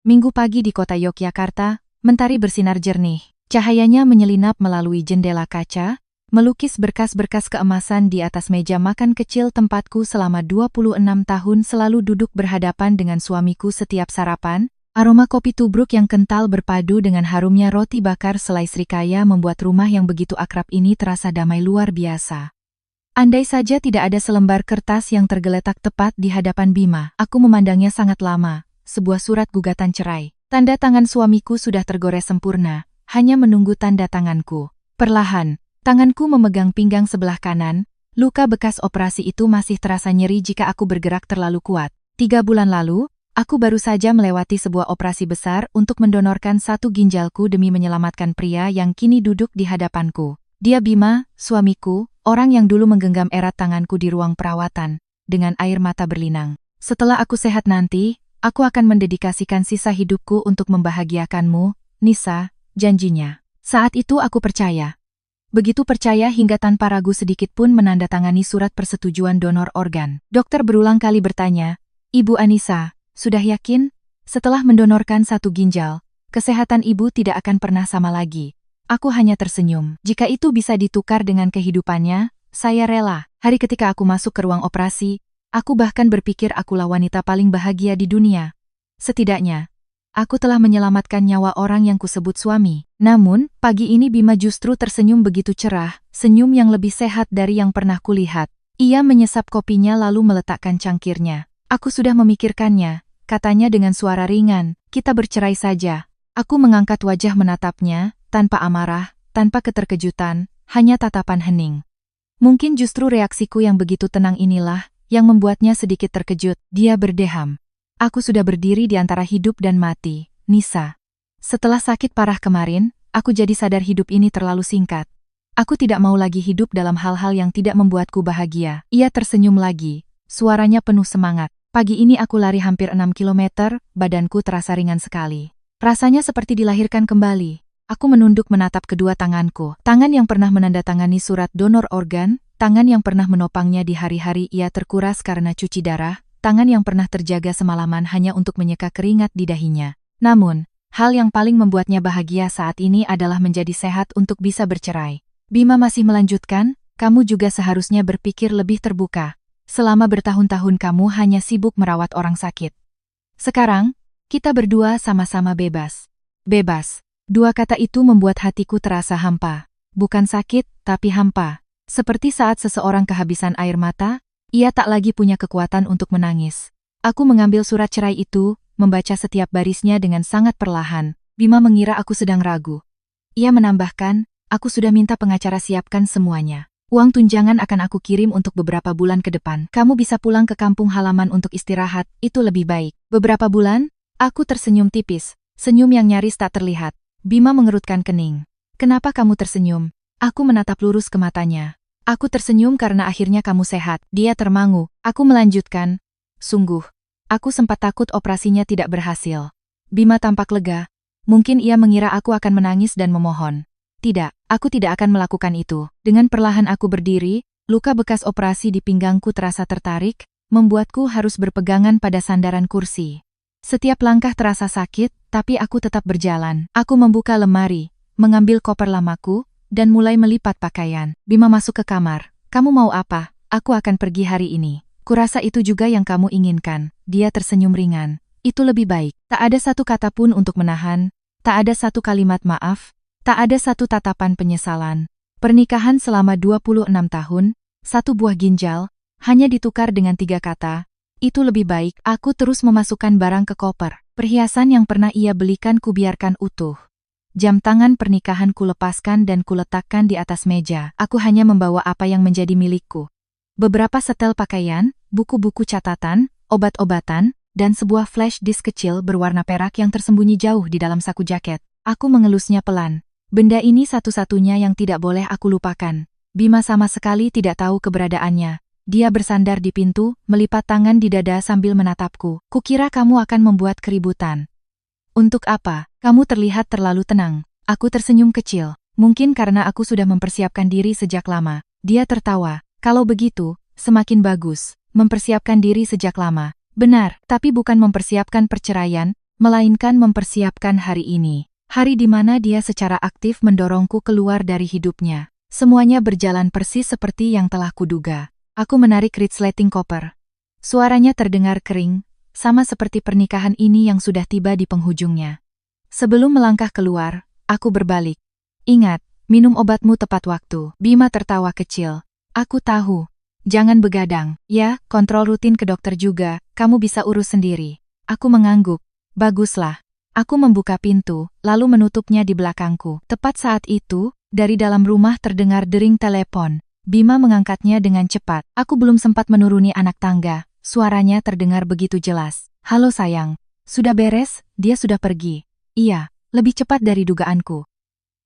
Minggu pagi di kota Yogyakarta, mentari bersinar jernih. Cahayanya menyelinap melalui jendela kaca, melukis berkas-berkas keemasan di atas meja makan kecil tempatku selama 26 tahun selalu duduk berhadapan dengan suamiku setiap sarapan. Aroma kopi tubruk yang kental berpadu dengan harumnya roti bakar selai Srikaya membuat rumah yang begitu akrab ini terasa damai luar biasa. Andai saja tidak ada selembar kertas yang tergeletak tepat di hadapan Bima, aku memandangnya sangat lama. Sebuah surat gugatan cerai. Tanda tangan suamiku sudah tergores sempurna, hanya menunggu tanda tanganku. Perlahan, tanganku memegang pinggang sebelah kanan, luka bekas operasi itu masih terasa nyeri jika aku bergerak terlalu kuat. 3 bulan lalu, aku baru saja melewati sebuah operasi besar untuk mendonorkan satu ginjalku demi menyelamatkan pria yang kini duduk di hadapanku. Dia Bima, suamiku, orang yang dulu menggenggam erat tanganku di ruang perawatan, dengan air mata berlinang. Setelah aku sehat nanti, aku akan mendedikasikan sisa hidupku untuk membahagiakanmu, Nisa, janjinya. Saat itu aku percaya. Begitu percaya hingga tanpa ragu sedikit pun menandatangani surat persetujuan donor organ. Dokter berulang kali bertanya, "Ibu Anissa, sudah yakin?" Setelah mendonorkan satu ginjal, kesehatan ibu tidak akan pernah sama lagi. Aku hanya tersenyum. Jika itu bisa ditukar dengan kehidupannya, saya rela. Hari ketika aku masuk ke ruang operasi, aku bahkan berpikir akulah wanita paling bahagia di dunia. Setidaknya, aku telah menyelamatkan nyawa orang yang kusebut suami. Namun, pagi ini Bima justru tersenyum begitu cerah, senyum yang lebih sehat dari yang pernah kulihat. Ia menyesap kopinya lalu meletakkan cangkirnya. "Aku sudah memikirkannya," katanya dengan suara ringan. "Kita bercerai saja." Aku mengangkat wajah menatapnya, tanpa amarah, tanpa keterkejutan, hanya tatapan hening. Mungkin justru reaksiku yang begitu tenang inilah yang membuatnya sedikit terkejut. Dia berdeham. "Aku sudah berdiri di antara hidup dan mati, Nisa. Setelah sakit parah kemarin, aku jadi sadar hidup ini terlalu singkat. Aku tidak mau lagi hidup dalam hal-hal yang tidak membuatku bahagia." Ia tersenyum lagi, suaranya penuh semangat. "Pagi ini aku lari hampir 6 kilometer, badanku terasa ringan sekali. Rasanya seperti dilahirkan kembali." Aku menunduk menatap kedua tanganku. Tangan yang pernah menandatangani surat donor organ, tangan yang pernah menopangnya di hari-hari ia terkuras karena cuci darah, tangan yang pernah terjaga semalaman hanya untuk menyeka keringat di dahinya. Namun, hal yang paling membuatnya bahagia saat ini adalah menjadi sehat untuk bisa bercerai. Bima masih melanjutkan, "Kamu juga seharusnya berpikir lebih terbuka. Selama bertahun-tahun kamu hanya sibuk merawat orang sakit. Sekarang, kita berdua sama-sama bebas." Bebas. Dua kata itu membuat hatiku terasa hampa. Bukan sakit, tapi hampa. Seperti saat seseorang kehabisan air mata, ia tak lagi punya kekuatan untuk menangis. Aku mengambil surat cerai itu, membaca setiap barisnya dengan sangat perlahan. Bima mengira aku sedang ragu. Ia menambahkan, "Aku sudah minta pengacara siapkan semuanya. Uang tunjangan akan aku kirim untuk beberapa bulan ke depan. Kamu bisa pulang ke kampung halaman untuk istirahat, itu lebih baik." "Beberapa bulan?" Aku tersenyum tipis, senyum yang nyaris tak terlihat. Bima mengerutkan kening. "Kenapa kamu tersenyum?" Aku menatap lurus ke matanya. "Aku tersenyum karena akhirnya kamu sehat." Dia termangu. Aku melanjutkan, "Sungguh, aku sempat takut operasinya tidak berhasil." Bima tampak lega. Mungkin ia mengira aku akan menangis dan memohon. "Tidak, aku tidak akan melakukan itu." Dengan perlahan aku berdiri, luka bekas operasi di pinggangku terasa tertarik, membuatku harus berpegangan pada sandaran kursi. Setiap langkah terasa sakit, tapi aku tetap berjalan. Aku membuka lemari, mengambil koper lamaku, dan mulai melipat pakaian. Bima masuk ke kamar. "Kamu mau apa?" "Aku akan pergi hari ini." "Kurasa itu juga yang kamu inginkan." Dia tersenyum ringan. "Itu lebih baik." Tak ada satu kata pun untuk menahan, tak ada satu kalimat maaf, tak ada satu tatapan penyesalan. Pernikahan selama 26 tahun, satu buah ginjal, hanya ditukar dengan 3 kata, "Itu lebih baik." Aku terus memasukkan barang ke koper. Perhiasan yang pernah ia belikan kubiarkan utuh. Jam tangan pernikahan kulepaskan dan kuletakkan di atas meja. Aku hanya membawa apa yang menjadi milikku. Beberapa setel pakaian, buku-buku catatan, obat-obatan, dan sebuah flash disk kecil berwarna perak yang tersembunyi jauh di dalam saku jaket. Aku mengelusnya pelan. Benda ini satu-satunya yang tidak boleh aku lupakan. Bima sama sekali tidak tahu keberadaannya. Dia bersandar di pintu, melipat tangan di dada sambil menatapku. "Kukira kamu akan membuat keributan." "Untuk apa? Kamu terlihat terlalu tenang." Aku tersenyum kecil. Mungkin karena aku sudah mempersiapkan diri sejak lama. Dia tertawa. "Kalau begitu, semakin bagus. Mempersiapkan diri sejak lama." "Benar, tapi bukan mempersiapkan perceraian, melainkan mempersiapkan hari ini. Hari di mana dia secara aktif mendorongku keluar dari hidupnya. Semuanya berjalan persis seperti yang telah kuduga. Aku menarik resleting koper. Suaranya terdengar kering, sama seperti pernikahan ini yang sudah tiba di penghujungnya. Sebelum melangkah keluar, aku berbalik. Ingat, minum obatmu tepat waktu. Bima tertawa kecil. Aku tahu. Jangan begadang. Ya, kontrol rutin ke dokter juga, kamu bisa urus sendiri. Aku mengangguk. Baguslah. Aku membuka pintu, lalu menutupnya di belakangku. Tepat saat itu, dari dalam rumah terdengar dering telepon. Bima mengangkatnya dengan cepat. Aku belum sempat menuruni anak tangga. Suaranya terdengar begitu jelas. Halo sayang. Sudah beres? Dia sudah pergi. Iya, lebih cepat dari dugaanku.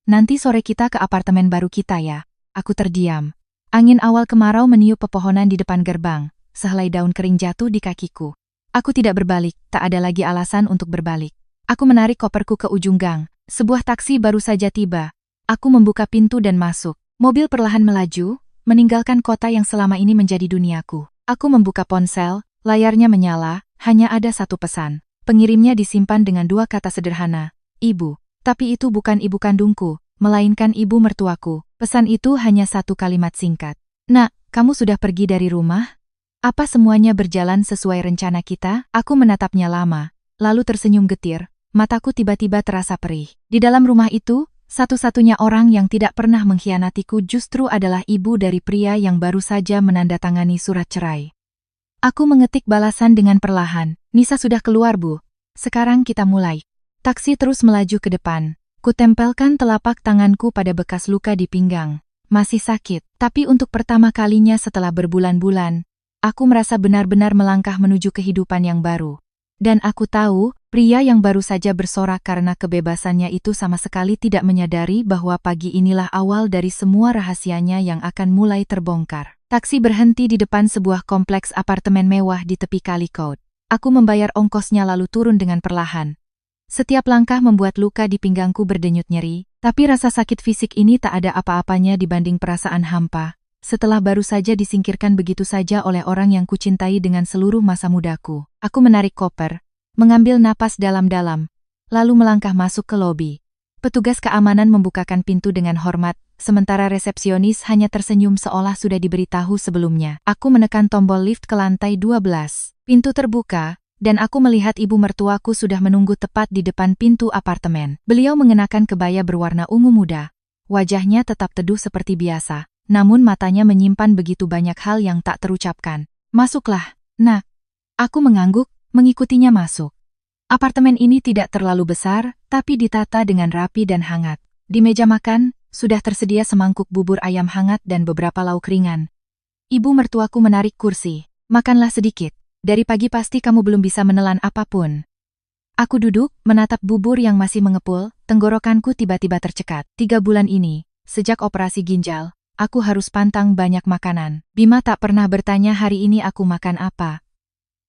Nanti sore kita ke apartemen baru kita ya. Aku terdiam. Angin awal kemarau meniup pepohonan di depan gerbang. Sehelai daun kering jatuh di kakiku. Aku tidak berbalik, tak ada lagi alasan untuk berbalik. Aku menarik koperku ke ujung gang. Sebuah taksi baru saja tiba. Aku membuka pintu dan masuk. Mobil perlahan melaju, meninggalkan kota yang selama ini menjadi duniaku. Aku membuka ponsel, layarnya menyala, hanya ada satu pesan. Pengirimnya disimpan dengan dua kata sederhana. Ibu. Tapi itu bukan ibu kandungku, melainkan ibu mertuaku. Pesan itu hanya satu kalimat singkat. Nak, kamu sudah pergi dari rumah? Apa semuanya berjalan sesuai rencana kita? Aku menatapnya lama, lalu tersenyum getir. Mataku tiba-tiba terasa perih. Di dalam rumah itu, satu-satunya orang yang tidak pernah mengkhianatiku justru adalah ibu dari pria yang baru saja menandatangani surat cerai. Aku mengetik balasan dengan perlahan. Nisa sudah keluar, Bu. Sekarang kita mulai. Taksi terus melaju ke depan. Kutempelkan telapak tanganku pada bekas luka di pinggang. Masih sakit, tapi untuk pertama kalinya setelah berbulan-bulan, aku merasa benar-benar melangkah menuju kehidupan yang baru. Dan aku tahu, pria yang baru saja bersorak karena kebebasannya itu sama sekali tidak menyadari bahwa pagi inilah awal dari semua rahasianya yang akan mulai terbongkar. Taksi berhenti di depan sebuah kompleks apartemen mewah di tepi Kali Kout. Aku membayar ongkosnya lalu turun dengan perlahan. Setiap langkah membuat luka di pinggangku berdenyut nyeri, tapi rasa sakit fisik ini tak ada apa-apanya dibanding perasaan hampa. Setelah baru saja disingkirkan begitu saja oleh orang yang kucintai dengan seluruh masa mudaku. Aku menarik koper, mengambil napas dalam-dalam, lalu melangkah masuk ke lobi. Petugas keamanan membukakan pintu dengan hormat, sementara resepsionis hanya tersenyum seolah sudah diberitahu sebelumnya. Aku menekan tombol lift ke lantai 12. Pintu terbuka, dan aku melihat ibu mertuaku sudah menunggu tepat di depan pintu apartemen. Beliau mengenakan kebaya berwarna ungu muda. Wajahnya tetap teduh seperti biasa. Namun matanya menyimpan begitu banyak hal yang tak terucapkan. Masuklah, nak. Aku mengangguk, mengikutinya masuk. Apartemen ini tidak terlalu besar, tapi ditata dengan rapi dan hangat. Di meja makan, sudah tersedia semangkuk bubur ayam hangat dan beberapa lauk ringan. Ibu mertuaku menarik kursi. Makanlah sedikit. Dari pagi pasti kamu belum bisa menelan apapun. Aku duduk, menatap bubur yang masih mengepul, tenggorokanku tiba-tiba tercekat. 3 bulan ini, sejak operasi ginjal, aku harus pantang banyak makanan. Bima tak pernah bertanya hari ini aku makan apa.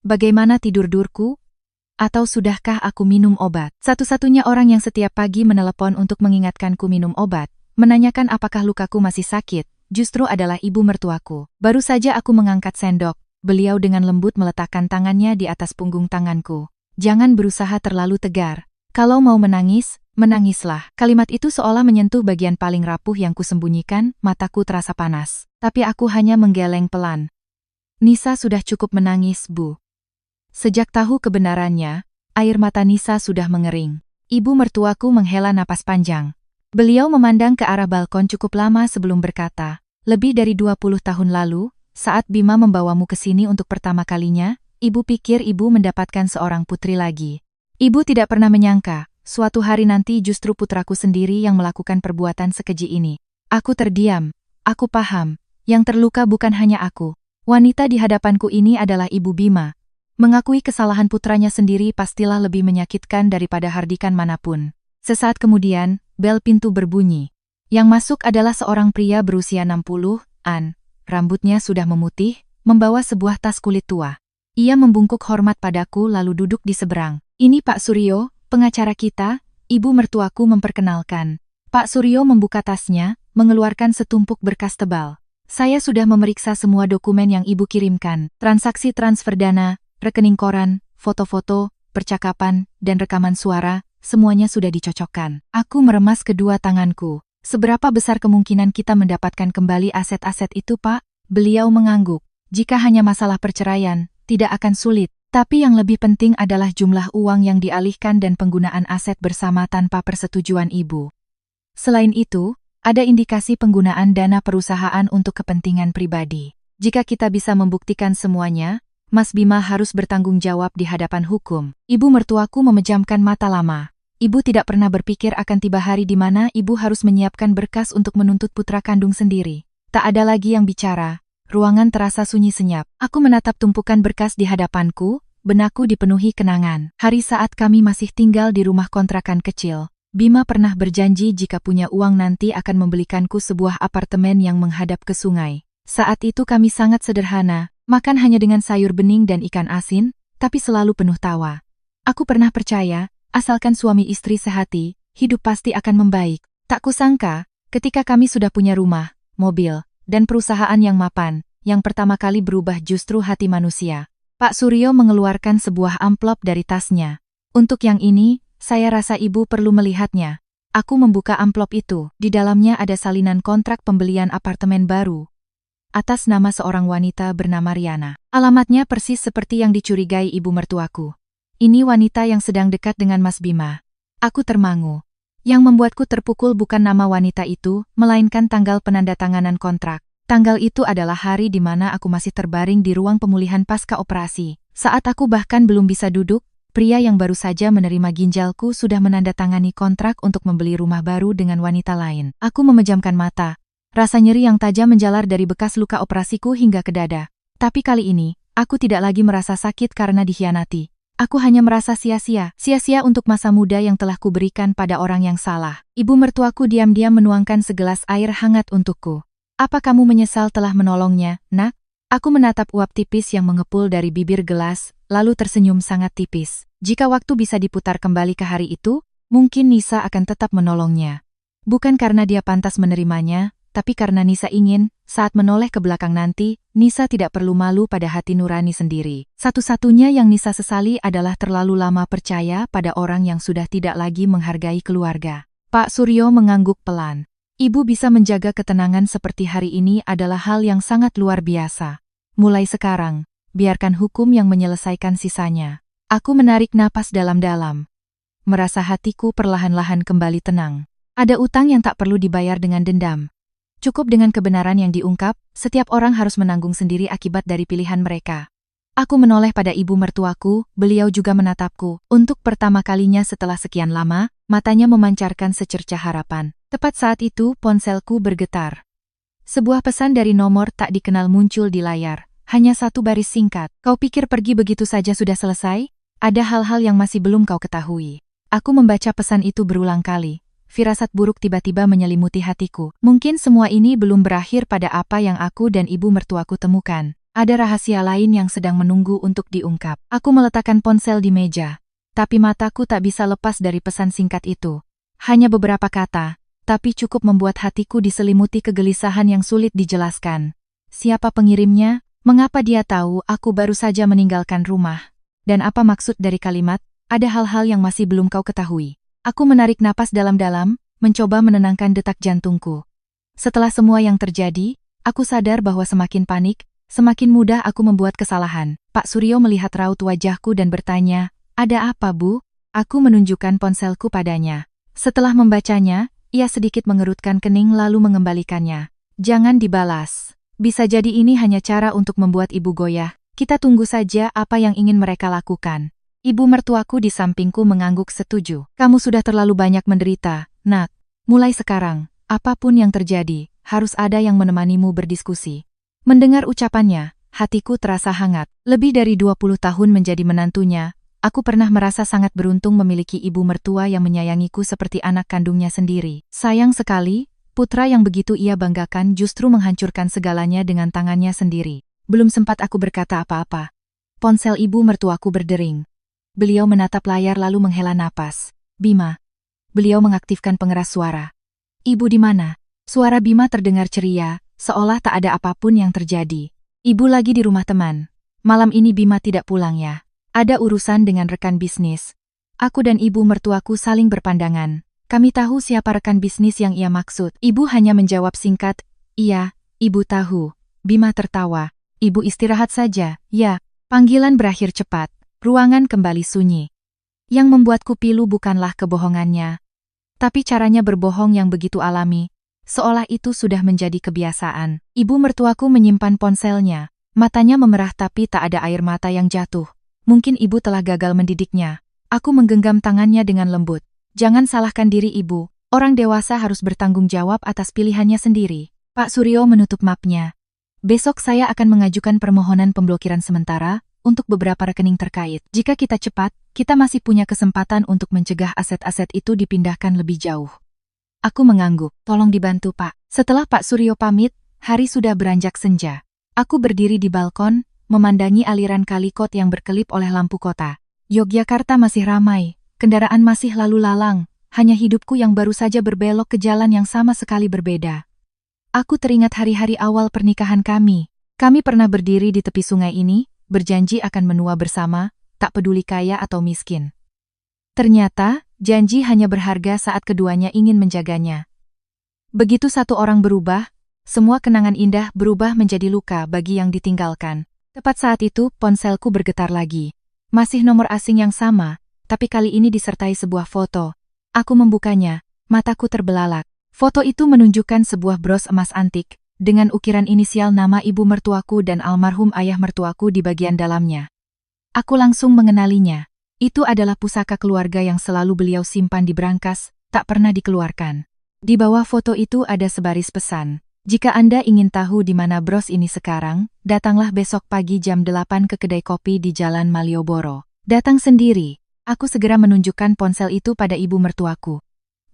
Bagaimana tidur-durku? Atau sudahkah aku minum obat? Satu-satunya orang yang setiap pagi menelepon untuk mengingatkanku minum obat, menanyakan apakah lukaku masih sakit, justru adalah ibu mertuaku. Baru saja aku mengangkat sendok, beliau dengan lembut meletakkan tangannya di atas punggung tanganku. Jangan berusaha terlalu tegar. Kalau mau menangis, menangislah. Kalimat itu seolah menyentuh bagian paling rapuh yang kusembunyikan, mataku terasa panas. Tapi aku hanya menggeleng pelan. Nisa sudah cukup menangis, Bu. Sejak tahu kebenarannya, air mata Nisa sudah mengering. Ibu mertuaku menghela napas panjang. Beliau memandang ke arah balkon cukup lama sebelum berkata, lebih dari 20 tahun lalu, saat Bima membawamu ke sini untuk pertama kalinya, ibu pikir ibu mendapatkan seorang putri lagi. Ibu tidak pernah menyangka, suatu hari nanti justru putraku sendiri yang melakukan perbuatan sekeji ini. Aku terdiam. Aku paham. Yang terluka bukan hanya aku. Wanita di hadapanku ini adalah Ibu Bima. Mengakui kesalahan putranya sendiri pastilah lebih menyakitkan daripada hardikan manapun. Sesaat kemudian, bel pintu berbunyi. Yang masuk adalah seorang pria berusia 60-an. Rambutnya sudah memutih, membawa sebuah tas kulit tua. Ia membungkuk hormat padaku lalu duduk di seberang. Ini Pak Suryo, pengacara kita, ibu mertuaku memperkenalkan. Pak Suryo membuka tasnya, mengeluarkan setumpuk berkas tebal. Saya sudah memeriksa semua dokumen yang ibu kirimkan. Transaksi transfer dana, rekening koran, foto-foto, percakapan, dan rekaman suara, semuanya sudah dicocokkan. Aku meremas kedua tanganku. Seberapa besar kemungkinan kita mendapatkan kembali aset-aset itu, Pak? Beliau mengangguk. Jika hanya masalah perceraian, tidak akan sulit. Tapi yang lebih penting adalah jumlah uang yang dialihkan dan penggunaan aset bersama tanpa persetujuan Ibu. Selain itu, ada indikasi penggunaan dana perusahaan untuk kepentingan pribadi. Jika kita bisa membuktikan semuanya, Mas Bima harus bertanggung jawab di hadapan hukum. Ibu mertuaku memejamkan mata lama. Ibu tidak pernah berpikir akan tiba hari di mana ibu harus menyiapkan berkas untuk menuntut putra kandung sendiri. Tak ada lagi yang bicara. Ruangan terasa sunyi senyap. Aku menatap tumpukan berkas di hadapanku, benakku dipenuhi kenangan. Hari saat kami masih tinggal di rumah kontrakan kecil, Bima pernah berjanji jika punya uang nanti akan membelikanku sebuah apartemen yang menghadap ke sungai. Saat itu kami sangat sederhana, makan hanya dengan sayur bening dan ikan asin, tapi selalu penuh tawa. Aku pernah percaya, asalkan suami istri sehati, hidup pasti akan membaik. Tak kusangka, ketika kami sudah punya rumah, mobil, dan perusahaan yang mapan, yang pertama kali berubah justru hati manusia. Pak Suryo mengeluarkan sebuah amplop dari tasnya. Untuk yang ini, saya rasa ibu perlu melihatnya. Aku membuka amplop itu. Di dalamnya ada salinan kontrak pembelian apartemen baru atas nama seorang wanita bernama Riana. Alamatnya persis seperti yang dicurigai ibu mertuaku. Ini wanita yang sedang dekat dengan Mas Bima. Aku termangu. Yang membuatku terpukul bukan nama wanita itu, melainkan tanggal penandatanganan kontrak. Tanggal itu adalah hari di mana aku masih terbaring di ruang pemulihan pasca operasi. Saat aku bahkan belum bisa duduk, pria yang baru saja menerima ginjalku sudah menandatangani kontrak untuk membeli rumah baru dengan wanita lain. Aku memejamkan mata. Rasa nyeri yang tajam menjalar dari bekas luka operasiku hingga ke dada. Tapi kali ini, aku tidak lagi merasa sakit karena dikhianati. Aku hanya merasa sia-sia untuk masa muda yang telah kuberikan pada orang yang salah. Ibu mertuaku diam-diam menuangkan segelas air hangat untukku. Apa kamu menyesal telah menolongnya, Nak? Aku menatap uap tipis yang mengepul dari bibir gelas, lalu tersenyum sangat tipis. Jika waktu bisa diputar kembali ke hari itu, mungkin Nisa akan tetap menolongnya. Bukan karena dia pantas menerimanya, tapi karena Nisa ingin, saat menoleh ke belakang nanti, Nisa tidak perlu malu pada hati nurani sendiri. Satu-satunya yang Nisa sesali adalah terlalu lama percaya pada orang yang sudah tidak lagi menghargai keluarga. Pak Suryo mengangguk pelan. Ibu bisa menjaga ketenangan seperti hari ini adalah hal yang sangat luar biasa. Mulai sekarang, biarkan hukum yang menyelesaikan sisanya. Aku menarik napas dalam-dalam. Merasa hatiku perlahan-lahan kembali tenang. Ada utang yang tak perlu dibayar dengan dendam. Cukup dengan kebenaran yang diungkap, setiap orang harus menanggung sendiri akibat dari pilihan mereka. Aku menoleh pada ibu mertuaku, beliau juga menatapku. Untuk pertama kalinya setelah sekian lama, matanya memancarkan secercah harapan. Tepat saat itu, ponselku bergetar. Sebuah pesan dari nomor tak dikenal muncul di layar. Hanya satu baris singkat. Kau pikir pergi begitu saja sudah selesai? Ada hal-hal yang masih belum kau ketahui. Aku membaca pesan itu berulang kali. Firasat buruk tiba-tiba menyelimuti hatiku. Mungkin semua ini belum berakhir pada apa yang aku dan ibu mertuaku temukan. Ada rahasia lain yang sedang menunggu untuk diungkap. Aku meletakkan ponsel di meja. Tapi mataku tak bisa lepas dari pesan singkat itu. Hanya beberapa kata, tapi cukup membuat hatiku diselimuti kegelisahan yang sulit dijelaskan. Siapa pengirimnya? Mengapa dia tahu aku baru saja meninggalkan rumah? Dan apa maksud dari kalimat, ada hal-hal yang masih belum kau ketahui? Aku menarik napas dalam-dalam, mencoba menenangkan detak jantungku. Setelah semua yang terjadi, aku sadar bahwa semakin panik, semakin mudah aku membuat kesalahan. Pak Suryo melihat raut wajahku dan bertanya, "Ada apa, Bu?" Aku menunjukkan ponselku padanya. Setelah membacanya, ia sedikit mengerutkan kening lalu mengembalikannya. "Jangan dibalas. Bisa jadi ini hanya cara untuk membuat ibu goyah. Kita tunggu saja apa yang ingin mereka lakukan." Ibu mertuaku di sampingku mengangguk setuju. "Kamu sudah terlalu banyak menderita, Nak. Mulai sekarang, apapun yang terjadi, harus ada yang menemanimu berdiskusi." Mendengar ucapannya, hatiku terasa hangat. Lebih dari 20 tahun menjadi menantunya, aku pernah merasa sangat beruntung memiliki ibu mertua yang menyayangiku seperti anak kandungnya sendiri. Sayang sekali, putra yang begitu ia banggakan justru menghancurkan segalanya dengan tangannya sendiri. Belum sempat aku berkata apa-apa. Ponsel ibu mertuaku berdering. Beliau menatap layar lalu menghela napas. "Bima." Beliau mengaktifkan pengeras suara. "Ibu di mana?" Suara Bima terdengar ceria, seolah tak ada apapun yang terjadi. "Ibu lagi di rumah teman. Malam ini Bima tidak pulang ya." Ada urusan dengan rekan bisnis. Aku dan ibu mertuaku saling berpandangan. Kami tahu siapa rekan bisnis yang ia maksud. Ibu hanya menjawab singkat, iya, ibu tahu. Bima tertawa. Ibu istirahat saja, ya. Panggilan berakhir cepat. Ruangan kembali sunyi. Yang membuatku pilu bukanlah kebohongannya, tapi caranya berbohong yang begitu alami, seolah itu sudah menjadi kebiasaan. Ibu mertuaku menyimpan ponselnya. Matanya memerah tapi tak ada air mata yang jatuh. Mungkin ibu telah gagal mendidiknya. Aku menggenggam tangannya dengan lembut. Jangan salahkan diri ibu. Orang dewasa harus bertanggung jawab atas pilihannya sendiri. Pak Suryo menutup mapnya. Besok saya akan mengajukan permohonan pemblokiran sementara untuk beberapa rekening terkait. Jika kita cepat, kita masih punya kesempatan untuk mencegah aset-aset itu dipindahkan lebih jauh. Aku mengangguk. Tolong dibantu, Pak. Setelah Pak Suryo pamit, hari sudah beranjak senja. Aku berdiri di balkon, memandangi aliran kalikot yang berkelip oleh lampu kota. Yogyakarta masih ramai, kendaraan masih lalu lalang, hanya hidupku yang baru saja berbelok ke jalan yang sama sekali berbeda. Aku teringat hari-hari awal pernikahan kami. Kami pernah berdiri di tepi sungai ini, berjanji akan menua bersama, tak peduli kaya atau miskin. Ternyata, janji hanya berharga saat keduanya ingin menjaganya. Begitu satu orang berubah, semua kenangan indah berubah menjadi luka bagi yang ditinggalkan. Tepat saat itu, ponselku bergetar lagi. Masih nomor asing yang sama, tapi kali ini disertai sebuah foto. Aku membukanya, mataku terbelalak. Foto itu menunjukkan sebuah bros emas antik, dengan ukiran inisial nama ibu mertuaku dan almarhum ayah mertuaku di bagian dalamnya. Aku langsung mengenalinya. Itu adalah pusaka keluarga yang selalu beliau simpan di brankas, tak pernah dikeluarkan. Di bawah foto itu ada sebaris pesan. Jika Anda ingin tahu di mana bros ini sekarang, datanglah besok pagi jam 8 ke kedai kopi di Jalan Malioboro. Datang sendiri. Aku segera menunjukkan ponsel itu pada ibu mertuaku.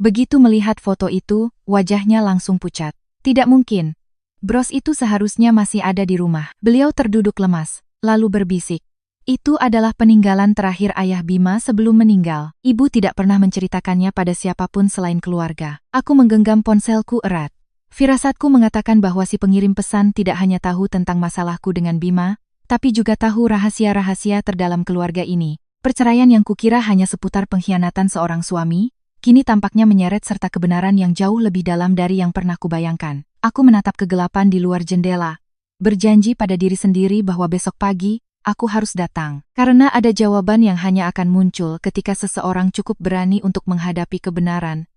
Begitu melihat foto itu, wajahnya langsung pucat. Tidak mungkin. Bros itu seharusnya masih ada di rumah. Beliau terduduk lemas, lalu berbisik. Itu adalah peninggalan terakhir ayah Bima sebelum meninggal. Ibu tidak pernah menceritakannya pada siapapun selain keluarga. Aku menggenggam ponselku erat. Firasatku mengatakan bahwa si pengirim pesan tidak hanya tahu tentang masalahku dengan Bima, tapi juga tahu rahasia-rahasia terdalam keluarga ini. Perceraian yang kukira hanya seputar pengkhianatan seorang suami, kini tampaknya menyeret serta kebenaran yang jauh lebih dalam dari yang pernah kubayangkan. Aku menatap kegelapan di luar jendela, berjanji pada diri sendiri bahwa besok pagi, aku harus datang. Karena ada jawaban yang hanya akan muncul ketika seseorang cukup berani untuk menghadapi kebenaran.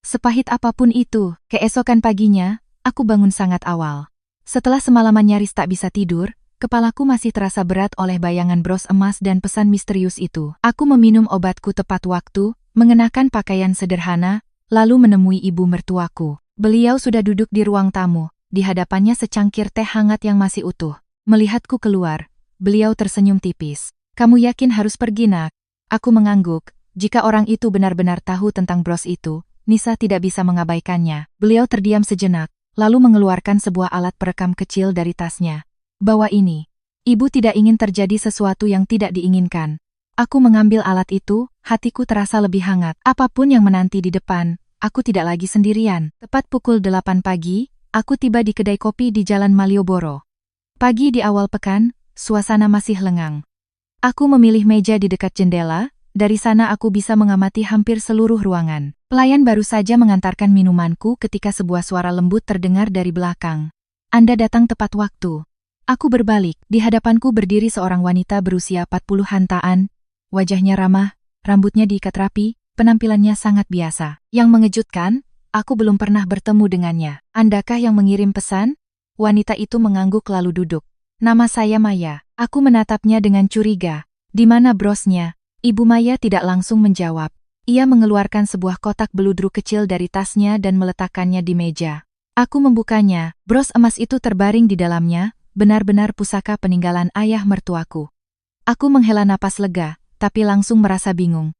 Sepahit apapun itu, keesokan paginya, aku bangun sangat awal. Setelah semalaman nyaris tak bisa tidur, kepalaku masih terasa berat oleh bayangan bros emas dan pesan misterius itu. Aku meminum obatku tepat waktu, mengenakan pakaian sederhana, lalu menemui ibu mertuaku. Beliau sudah duduk di ruang tamu, di hadapannya secangkir teh hangat yang masih utuh. Melihatku keluar, beliau tersenyum tipis. Kamu yakin harus pergi, nak? Aku mengangguk. Jika orang itu benar-benar tahu tentang bros itu, Nisa tidak bisa mengabaikannya. Beliau terdiam sejenak, lalu mengeluarkan sebuah alat perekam kecil dari tasnya. Bawa ini. Ibu tidak ingin terjadi sesuatu yang tidak diinginkan. Aku mengambil alat itu, hatiku terasa lebih hangat. Apapun yang menanti di depan, aku tidak lagi sendirian. Tepat pukul 8 pagi, aku tiba di kedai kopi di Jalan Malioboro. Pagi di awal pekan, suasana masih lengang. Aku memilih meja di dekat jendela, dari sana aku bisa mengamati hampir seluruh ruangan. Pelayan baru saja mengantarkan minumanku ketika sebuah suara lembut terdengar dari belakang. Anda datang tepat waktu. Aku berbalik, di hadapanku berdiri seorang wanita berusia 40-an ta'an. Wajahnya ramah, rambutnya diikat rapi, penampilannya sangat biasa. Yang mengejutkan, aku belum pernah bertemu dengannya. Andakah yang mengirim pesan? Wanita itu mengangguk lalu duduk. Nama saya Maya. Aku menatapnya dengan curiga. Di mana brosnya? Ibu Maya tidak langsung menjawab. Ia mengeluarkan sebuah kotak beludru kecil dari tasnya dan meletakkannya di meja. Aku membukanya, bros emas itu terbaring di dalamnya, benar-benar pusaka peninggalan ayah mertuaku. Aku menghela napas lega, tapi langsung merasa bingung.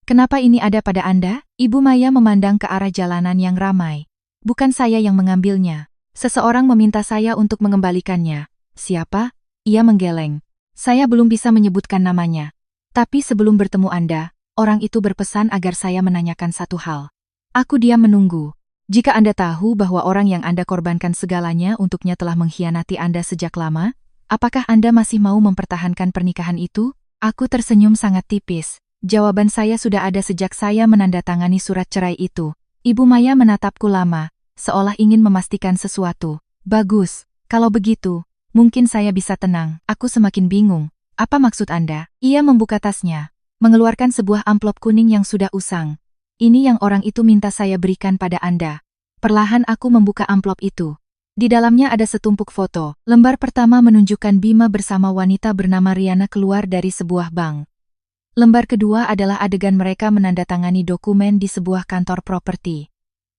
Kenapa ini ada pada Anda? Ibu Maya memandang ke arah jalanan yang ramai. Bukan saya yang mengambilnya. Seseorang meminta saya untuk mengembalikannya. Siapa? Ia menggeleng. Saya belum bisa menyebutkan namanya. Tapi sebelum bertemu Anda, orang itu berpesan agar saya menanyakan satu hal. Aku diam menunggu. Jika Anda tahu bahwa orang yang Anda korbankan segalanya untuknya telah mengkhianati Anda sejak lama, apakah Anda masih mau mempertahankan pernikahan itu? Aku tersenyum sangat tipis. Jawaban saya sudah ada sejak saya menandatangani surat cerai itu. Ibu Maya menatapku lama, seolah ingin memastikan sesuatu. Bagus, kalau begitu, mungkin saya bisa tenang. Aku semakin bingung. Apa maksud Anda? Ia membuka tasnya, mengeluarkan sebuah amplop kuning yang sudah usang. Ini yang orang itu minta saya berikan pada Anda. Perlahan aku membuka amplop itu. Di dalamnya ada setumpuk foto. Lembar pertama menunjukkan Bima bersama wanita bernama Riana keluar dari sebuah bank. Lembar kedua adalah adegan mereka menandatangani dokumen di sebuah kantor properti.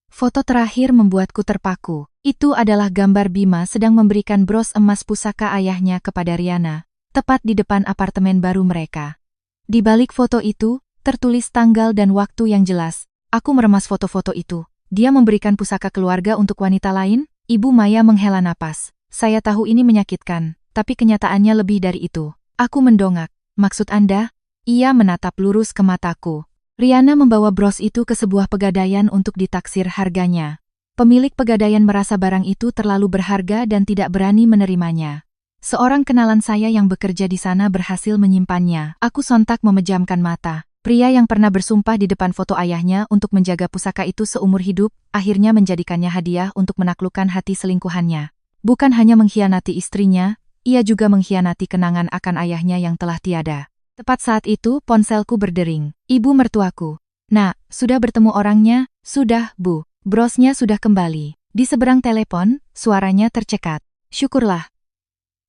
Foto terakhir membuatku terpaku. Itu adalah gambar Bima sedang memberikan bros emas pusaka ayahnya kepada Riana, tepat di depan apartemen baru mereka. Di balik foto itu, tertulis tanggal dan waktu yang jelas. Aku meremas foto-foto itu. Dia memberikan pusaka keluarga untuk wanita lain? Ibu Maya menghela napas. Saya tahu ini menyakitkan, tapi kenyataannya lebih dari itu. Aku mendongak. Maksud Anda? Ia menatap lurus ke mataku. Riana membawa bros itu ke sebuah pegadaian untuk ditaksir harganya. Pemilik pegadaian merasa barang itu terlalu berharga dan tidak berani menerimanya. Seorang kenalan saya yang bekerja di sana berhasil menyimpannya. Aku sontak memejamkan mata. Pria yang pernah bersumpah di depan foto ayahnya untuk menjaga pusaka itu seumur hidup, akhirnya menjadikannya hadiah untuk menaklukkan hati selingkuhannya. Bukan hanya mengkhianati istrinya, ia juga mengkhianati kenangan akan ayahnya yang telah tiada. Tepat saat itu, ponselku berdering. Ibu mertuaku. Nak, sudah bertemu orangnya? Sudah, Bu. Brosnya sudah kembali. Di seberang telepon, suaranya tercekat. Syukurlah.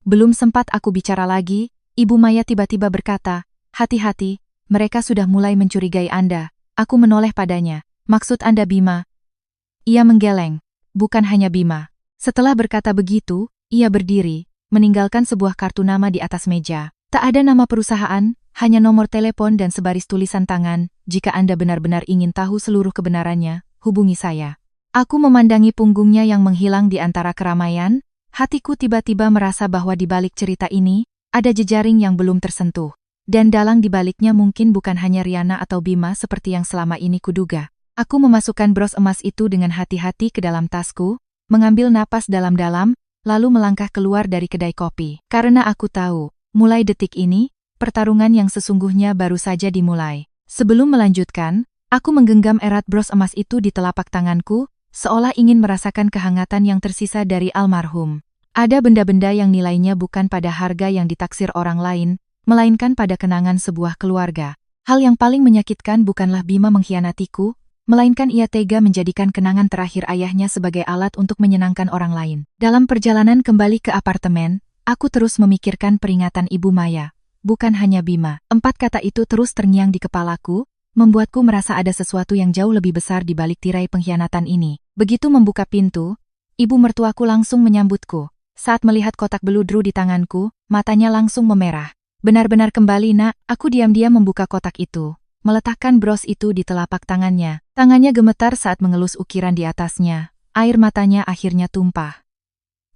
Belum sempat aku bicara lagi, Ibu Maya tiba-tiba berkata, hati-hati. Mereka sudah mulai mencurigai Anda. Aku menoleh padanya. Maksud Anda Bima? Ia menggeleng. Bukan hanya Bima. Setelah berkata begitu, ia berdiri, meninggalkan sebuah kartu nama di atas meja. Tak ada nama perusahaan, hanya nomor telepon dan sebaris tulisan tangan. Jika Anda benar-benar ingin tahu seluruh kebenarannya, hubungi saya. Aku memandangi punggungnya yang menghilang di antara keramaian. Hatiku tiba-tiba merasa bahwa di balik cerita ini, ada jejaring yang belum tersentuh. Dan dalang di baliknya mungkin bukan hanya Riana atau Bima seperti yang selama ini kuduga. Aku memasukkan bros emas itu dengan hati-hati ke dalam tasku, mengambil napas dalam-dalam, lalu melangkah keluar dari kedai kopi. Karena aku tahu, mulai detik ini, pertarungan yang sesungguhnya baru saja dimulai. Sebelum melanjutkan, aku menggenggam erat bros emas itu di telapak tanganku, seolah ingin merasakan kehangatan yang tersisa dari almarhum. Ada benda-benda yang nilainya bukan pada harga yang ditaksir orang lain, melainkan pada kenangan sebuah keluarga. Hal yang paling menyakitkan bukanlah Bima mengkhianatiku, melainkan ia tega menjadikan kenangan terakhir ayahnya sebagai alat untuk menyenangkan orang lain. Dalam perjalanan kembali ke apartemen, aku terus memikirkan peringatan Ibu Maya. Bukan hanya Bima. 4 kata itu terus terngiang di kepalaku, membuatku merasa ada sesuatu yang jauh lebih besar di balik tirai pengkhianatan ini. Begitu membuka pintu, ibu mertuaku langsung menyambutku. Saat melihat kotak beludru di tanganku, matanya langsung memerah. Benar-benar kembali nak, aku diam-diam membuka kotak itu, meletakkan bros itu di telapak tangannya. Tangannya gemetar saat mengelus ukiran di atasnya, air matanya akhirnya tumpah.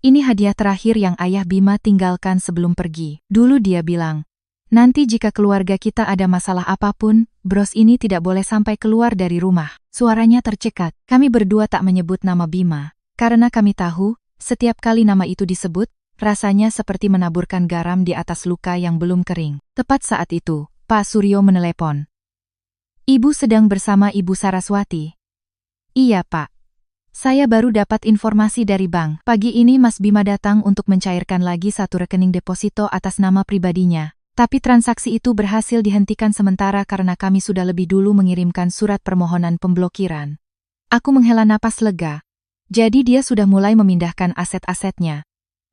Ini hadiah terakhir yang ayah Bima tinggalkan sebelum pergi. Dulu dia bilang, nanti jika keluarga kita ada masalah apapun, bros ini tidak boleh sampai keluar dari rumah. Suaranya tercekat. Kami berdua tak menyebut nama Bima, karena kami tahu, setiap kali nama itu disebut, rasanya seperti menaburkan garam di atas luka yang belum kering. Tepat saat itu, Pak Suryo menelepon. Ibu sedang bersama Ibu Saraswati. Iya Pak. Saya baru dapat informasi dari bank. Pagi ini Mas Bima datang untuk mencairkan lagi satu rekening deposito atas nama pribadinya. Tapi transaksi itu berhasil dihentikan sementara karena kami sudah lebih dulu mengirimkan surat permohonan pemblokiran. Aku menghela napas lega. Jadi dia sudah mulai memindahkan aset-asetnya.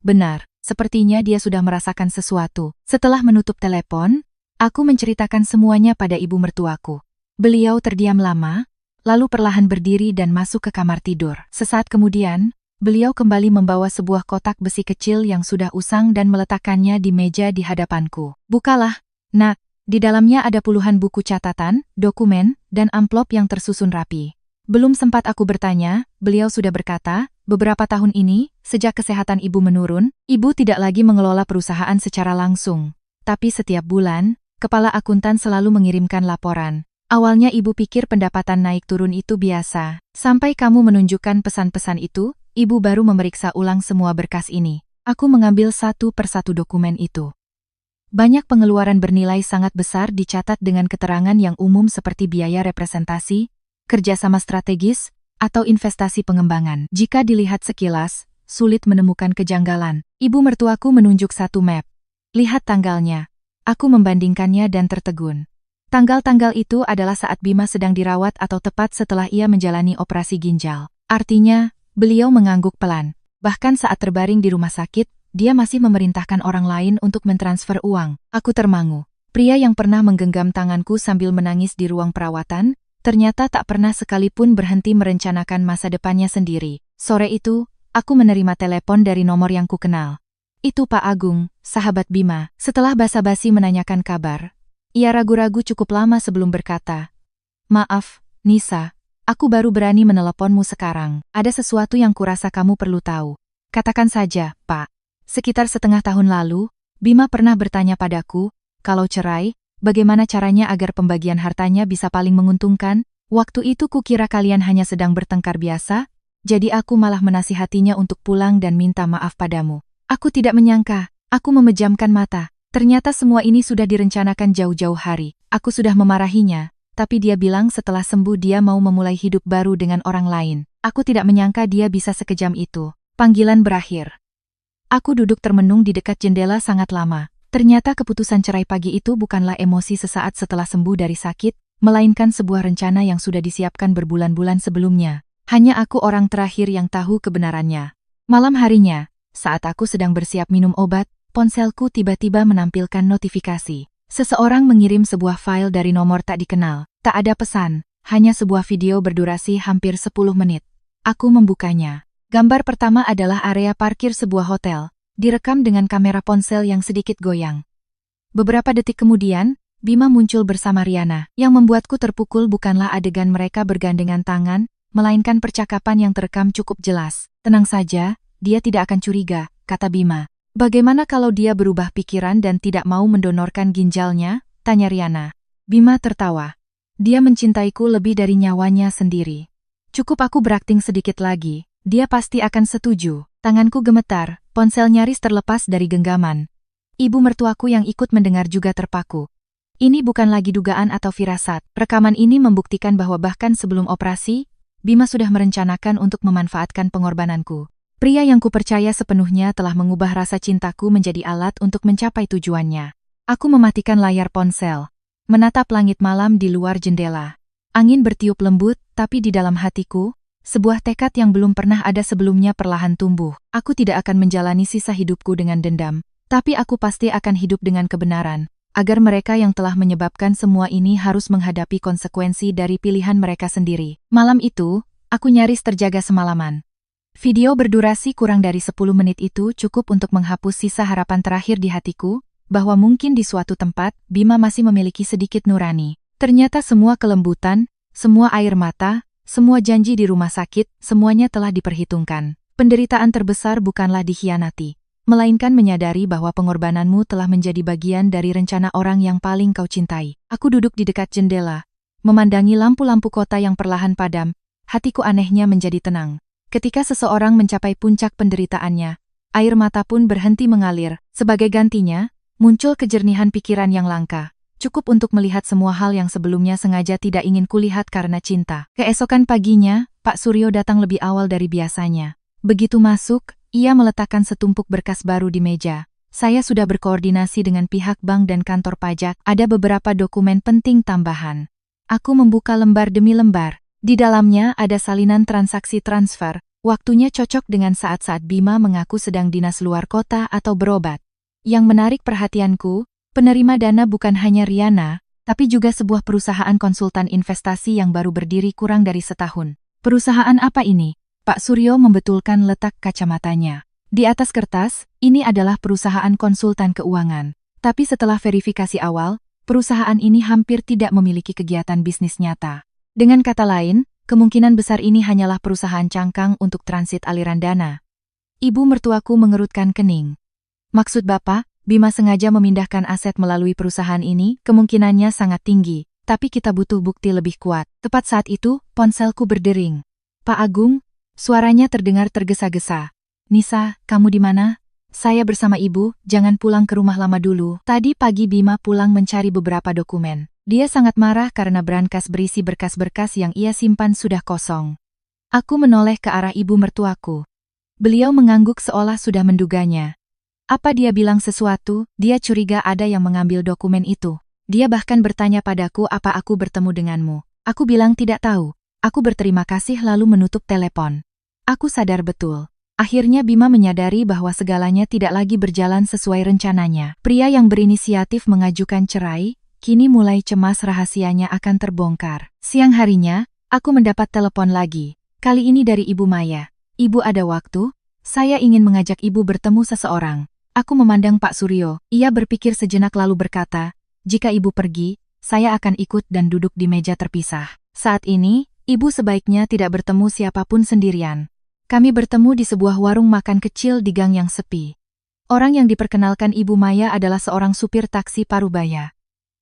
Benar, sepertinya dia sudah merasakan sesuatu. Setelah menutup telepon, aku menceritakan semuanya pada ibu mertuaku. Beliau terdiam lama, lalu perlahan berdiri dan masuk ke kamar tidur. Sesaat kemudian, beliau kembali membawa sebuah kotak besi kecil yang sudah usang dan meletakkannya di meja di hadapanku. Bukalah, nak, di dalamnya ada puluhan buku catatan, dokumen, dan amplop yang tersusun rapi. Belum sempat aku bertanya, beliau sudah berkata, beberapa tahun ini, sejak kesehatan ibu menurun, ibu tidak lagi mengelola perusahaan secara langsung. Tapi setiap bulan, kepala akuntan selalu mengirimkan laporan. Awalnya ibu pikir pendapatan naik turun itu biasa. Sampai kamu menunjukkan pesan-pesan itu, ibu baru memeriksa ulang semua berkas ini. Aku mengambil satu persatu dokumen itu. Banyak pengeluaran bernilai sangat besar dicatat dengan keterangan yang umum seperti biaya representasi, kerjasama strategis, atau investasi pengembangan. Jika dilihat sekilas, sulit menemukan kejanggalan. Ibu mertuaku menunjuk satu map. Lihat tanggalnya. Aku membandingkannya dan tertegun. Tanggal-tanggal itu adalah saat Bima sedang dirawat atau tepat setelah ia menjalani operasi ginjal. Artinya, beliau mengangguk pelan. Bahkan saat terbaring di rumah sakit, dia masih memerintahkan orang lain untuk mentransfer uang. Aku termangu. Pria yang pernah menggenggam tanganku sambil menangis di ruang perawatan, ternyata tak pernah sekalipun berhenti merencanakan masa depannya sendiri. Sore itu, aku menerima telepon dari nomor yang kukenal. Itu Pak Agung, sahabat Bima. Setelah basa-basi menanyakan kabar, ia ragu-ragu cukup lama sebelum berkata, "Maaf, Nisa, aku baru berani meneleponmu sekarang. Ada sesuatu yang kurasa kamu perlu tahu." "Katakan saja, Pak." Sekitar setengah tahun lalu, Bima pernah bertanya padaku, kalau cerai, bagaimana caranya agar pembagian hartanya bisa paling menguntungkan? Waktu itu kukira kalian hanya sedang bertengkar biasa, jadi aku malah menasihatinya untuk pulang dan minta maaf padamu. Aku tidak menyangka, aku memejamkan mata. Ternyata semua ini sudah direncanakan jauh-jauh hari. Aku sudah memarahinya, tapi dia bilang setelah sembuh dia mau memulai hidup baru dengan orang lain. Aku tidak menyangka dia bisa sekejam itu. Panggilan berakhir. Aku duduk termenung di dekat jendela sangat lama. Ternyata keputusan cerai pagi itu bukanlah emosi sesaat setelah sembuh dari sakit, melainkan sebuah rencana yang sudah disiapkan berbulan-bulan sebelumnya. Hanya aku orang terakhir yang tahu kebenarannya. Malam harinya, saat aku sedang bersiap minum obat, ponselku tiba-tiba menampilkan notifikasi. Seseorang mengirim sebuah file dari nomor tak dikenal. Tak ada pesan, hanya sebuah video berdurasi hampir 10 menit. Aku membukanya. Gambar pertama adalah area parkir sebuah hotel, direkam dengan kamera ponsel yang sedikit goyang. Beberapa detik kemudian, Bima muncul bersama Riana. Yang membuatku terpukul bukanlah adegan mereka bergandengan tangan, melainkan percakapan yang terekam cukup jelas. "Tenang saja, dia tidak akan curiga," kata Bima. "Bagaimana kalau dia berubah pikiran dan tidak mau mendonorkan ginjalnya?" tanya Riana. Bima tertawa. "Dia mencintaiku lebih dari nyawanya sendiri. Cukup aku berakting sedikit lagi. Dia pasti akan setuju." Tanganku gemetar, ponsel nyaris terlepas dari genggaman. Ibu mertuaku yang ikut mendengar juga terpaku. Ini bukan lagi dugaan atau firasat. Rekaman ini membuktikan bahwa bahkan sebelum operasi, Bima sudah merencanakan untuk memanfaatkan pengorbananku. Pria yang kupercaya sepenuhnya telah mengubah rasa cintaku menjadi alat untuk mencapai tujuannya. Aku mematikan layar ponsel, menatap langit malam di luar jendela. Angin bertiup lembut, tapi di dalam hatiku, sebuah tekad yang belum pernah ada sebelumnya perlahan tumbuh. Aku tidak akan menjalani sisa hidupku dengan dendam, tapi aku pasti akan hidup dengan kebenaran, agar mereka yang telah menyebabkan semua ini harus menghadapi konsekuensi dari pilihan mereka sendiri. Malam itu, aku nyaris terjaga semalaman. Video berdurasi kurang dari 10 menit itu cukup untuk menghapus sisa harapan terakhir di hatiku, bahwa mungkin di suatu tempat, Bima masih memiliki sedikit nurani. Ternyata semua kelembutan, semua air mata, semua janji di rumah sakit, semuanya telah diperhitungkan. Penderitaan terbesar bukanlah dikhianati, melainkan menyadari bahwa pengorbananmu telah menjadi bagian dari rencana orang yang paling kau cintai. Aku duduk di dekat jendela, memandangi lampu-lampu kota yang perlahan padam, hatiku anehnya menjadi tenang. Ketika seseorang mencapai puncak penderitaannya, air mata pun berhenti mengalir. Sebagai gantinya, muncul kejernihan pikiran yang langka. Cukup untuk melihat semua hal yang sebelumnya sengaja tidak ingin kulihat karena cinta. Keesokan paginya, Pak Suryo datang lebih awal dari biasanya. Begitu masuk, ia meletakkan setumpuk berkas baru di meja. Saya sudah berkoordinasi dengan pihak bank dan kantor pajak, ada beberapa dokumen penting tambahan. Aku membuka lembar demi lembar. Di dalamnya ada salinan transaksi transfer, waktunya cocok dengan saat-saat Bima mengaku sedang dinas luar kota atau berobat. Yang menarik perhatianku, penerima dana bukan hanya Riana, tapi juga sebuah perusahaan konsultan investasi yang baru berdiri kurang dari setahun. Perusahaan apa ini? Pak Suryo membetulkan letak kacamatanya. Di atas kertas, ini adalah perusahaan konsultan keuangan. Tapi setelah verifikasi awal, perusahaan ini hampir tidak memiliki kegiatan bisnis nyata. Dengan kata lain, kemungkinan besar ini hanyalah perusahaan cangkang untuk transit aliran dana. Ibu mertuaku mengerutkan kening. Maksud Bapak, Bima sengaja memindahkan aset melalui perusahaan ini, kemungkinannya sangat tinggi, tapi kita butuh bukti lebih kuat. Tepat saat itu, ponselku berdering. "Pak Agung," suaranya terdengar tergesa-gesa. "Nisa, kamu di mana?" Saya bersama ibu, jangan pulang ke rumah lama dulu. Tadi pagi Bima pulang mencari beberapa dokumen. Dia sangat marah karena brankas berisi berkas-berkas yang ia simpan sudah kosong. Aku menoleh ke arah ibu mertuaku. Beliau mengangguk seolah sudah menduganya. Apa dia bilang sesuatu? Dia curiga ada yang mengambil dokumen itu. Dia bahkan bertanya padaku apa aku bertemu denganmu. Aku bilang tidak tahu. Aku berterima kasih lalu menutup telepon. Aku sadar betul. Akhirnya Bima menyadari bahwa segalanya tidak lagi berjalan sesuai rencananya. Pria yang berinisiatif mengajukan cerai, kini mulai cemas rahasianya akan terbongkar. Siang harinya, aku mendapat telepon lagi. Kali ini dari Ibu Maya. Ibu ada waktu? Saya ingin mengajak ibu bertemu seseorang. Aku memandang Pak Suryo. Ia berpikir sejenak lalu berkata, jika ibu pergi, saya akan ikut dan duduk di meja terpisah. Saat ini, ibu sebaiknya tidak bertemu siapapun sendirian. Kami bertemu di sebuah warung makan kecil di gang yang sepi. Orang yang diperkenalkan Ibu Maya adalah seorang supir taksi Parubaya.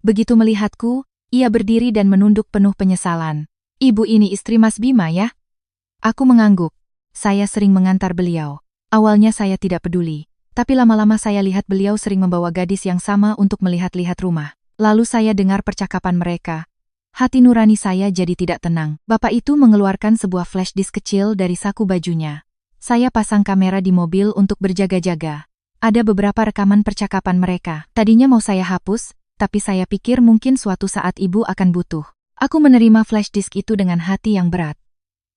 Begitu melihatku, ia berdiri dan menunduk penuh penyesalan. Ibu ini istri Mas Bima ya? Aku mengangguk. Saya sering mengantar beliau. Awalnya saya tidak peduli. Tapi lama-lama saya lihat beliau sering membawa gadis yang sama untuk melihat-lihat rumah. Lalu saya dengar percakapan mereka. Hati nurani saya jadi tidak tenang. Bapak itu mengeluarkan sebuah flash disk kecil dari saku bajunya. Saya pasang kamera di mobil untuk berjaga-jaga. Ada beberapa rekaman percakapan mereka. Tadinya mau saya hapus, tapi saya pikir mungkin suatu saat ibu akan butuh. Aku menerima flash disk itu dengan hati yang berat.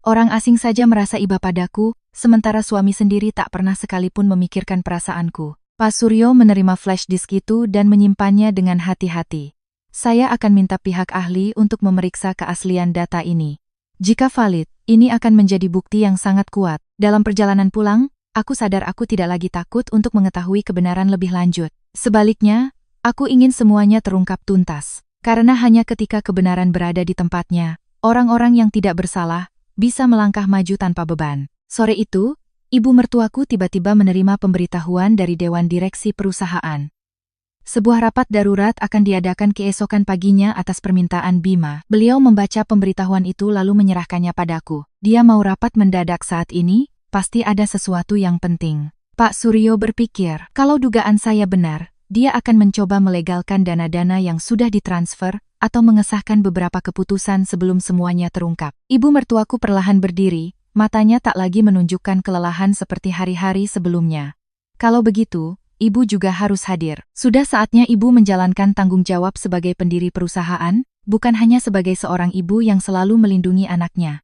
Orang asing saja merasa iba padaku, sementara suami sendiri tak pernah sekalipun memikirkan perasaanku. Pak Suryo menerima flash disk itu dan menyimpannya dengan hati-hati. Saya akan minta pihak ahli untuk memeriksa keaslian data ini. Jika valid, ini akan menjadi bukti yang sangat kuat. Dalam perjalanan pulang, aku sadar aku tidak lagi takut untuk mengetahui kebenaran lebih lanjut. Sebaliknya, aku ingin semuanya terungkap tuntas. Karena hanya ketika kebenaran berada di tempatnya, orang-orang yang tidak bersalah bisa melangkah maju tanpa beban. Sore itu, ibu mertuaku tiba-tiba menerima pemberitahuan dari Dewan Direksi perusahaan. Sebuah rapat darurat akan diadakan keesokan paginya atas permintaan Bima. Beliau membaca pemberitahuan itu lalu menyerahkannya padaku. Dia mau rapat mendadak saat ini, pasti ada sesuatu yang penting. Pak Suryo berpikir, kalau dugaan saya benar, dia akan mencoba melegalkan dana-dana yang sudah ditransfer, atau mengesahkan beberapa keputusan sebelum semuanya terungkap. Ibu mertuaku perlahan berdiri, matanya tak lagi menunjukkan kelelahan seperti hari-hari sebelumnya. Kalau begitu, ibu juga harus hadir. Sudah saatnya ibu menjalankan tanggung jawab sebagai pendiri perusahaan, bukan hanya sebagai seorang ibu yang selalu melindungi anaknya.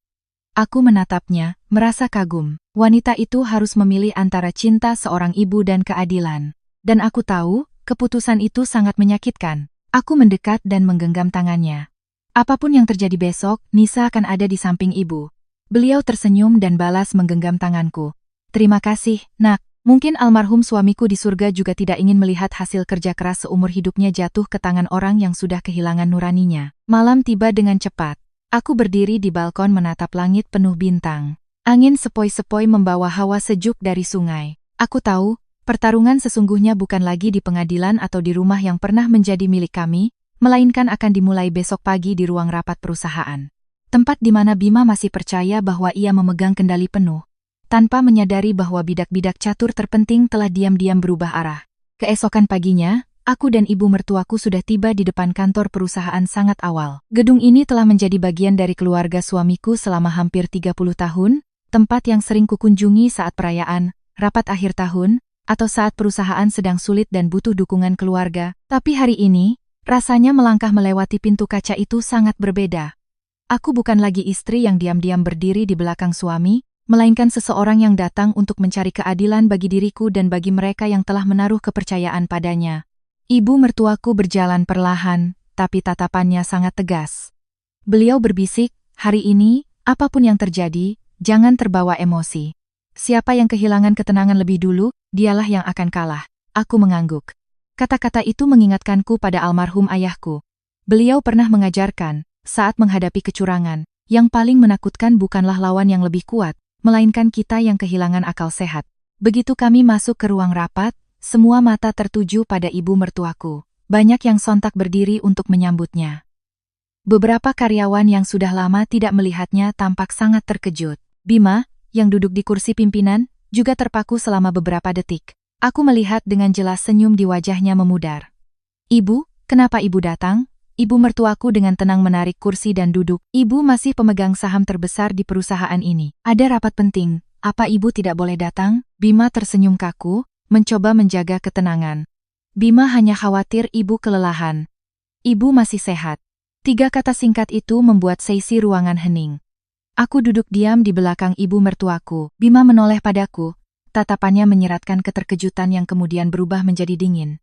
Aku menatapnya, merasa kagum. Wanita itu harus memilih antara cinta seorang ibu dan keadilan. Dan aku tahu, keputusan itu sangat menyakitkan. Aku mendekat dan menggenggam tangannya. Apapun yang terjadi besok, Nisa akan ada di samping ibu. Beliau tersenyum dan balas menggenggam tanganku. Terima kasih, Nak. Mungkin almarhum suamiku di surga juga tidak ingin melihat hasil kerja keras seumur hidupnya jatuh ke tangan orang yang sudah kehilangan nuraninya. Malam tiba dengan cepat. Aku berdiri di balkon menatap langit penuh bintang. Angin sepoi-sepoi membawa hawa sejuk dari sungai. Aku tahu, pertarungan sesungguhnya bukan lagi di pengadilan atau di rumah yang pernah menjadi milik kami, melainkan akan dimulai besok pagi di ruang rapat perusahaan. Tempat di mana Bima masih percaya bahwa ia memegang kendali penuh, tanpa menyadari bahwa bidak-bidak catur terpenting telah diam-diam berubah arah. Keesokan paginya, aku dan ibu mertuaku sudah tiba di depan kantor perusahaan sangat awal. Gedung ini telah menjadi bagian dari keluarga suamiku selama hampir 30 tahun, tempat yang sering kukunjungi saat perayaan, rapat akhir tahun, atau saat perusahaan sedang sulit dan butuh dukungan keluarga. Tapi hari ini, rasanya melangkah melewati pintu kaca itu sangat berbeda. Aku bukan lagi istri yang diam-diam berdiri di belakang suami, melainkan seseorang yang datang untuk mencari keadilan bagi diriku dan bagi mereka yang telah menaruh kepercayaan padanya. Ibu mertuaku berjalan perlahan, tapi tatapannya sangat tegas. Beliau berbisik, hari ini, apapun yang terjadi, jangan terbawa emosi. Siapa yang kehilangan ketenangan lebih dulu, dialah yang akan kalah. Aku mengangguk. Kata-kata itu mengingatkanku pada almarhum ayahku. Beliau pernah mengajarkan, saat menghadapi kecurangan, yang paling menakutkan bukanlah lawan yang lebih kuat, melainkan kita yang kehilangan akal sehat. Begitu kami masuk ke ruang rapat, semua mata tertuju pada ibu mertuaku. Banyak yang sontak berdiri untuk menyambutnya. Beberapa karyawan yang sudah lama tidak melihatnya tampak sangat terkejut. Bima, yang duduk di kursi pimpinan, juga terpaku selama beberapa detik. Aku melihat dengan jelas senyum di wajahnya memudar. Ibu, kenapa ibu datang? Ibu mertuaku dengan tenang menarik kursi dan duduk. Ibu masih pemegang saham terbesar di perusahaan ini. Ada rapat penting, apa ibu tidak boleh datang? Bima tersenyum kaku, mencoba menjaga ketenangan. Bima hanya khawatir ibu kelelahan. Ibu masih sehat. 3 kata singkat itu membuat seisi ruangan hening. Aku duduk diam di belakang ibu mertuaku. Bima menoleh padaku. Tatapannya menyeratkan keterkejutan yang kemudian berubah menjadi dingin.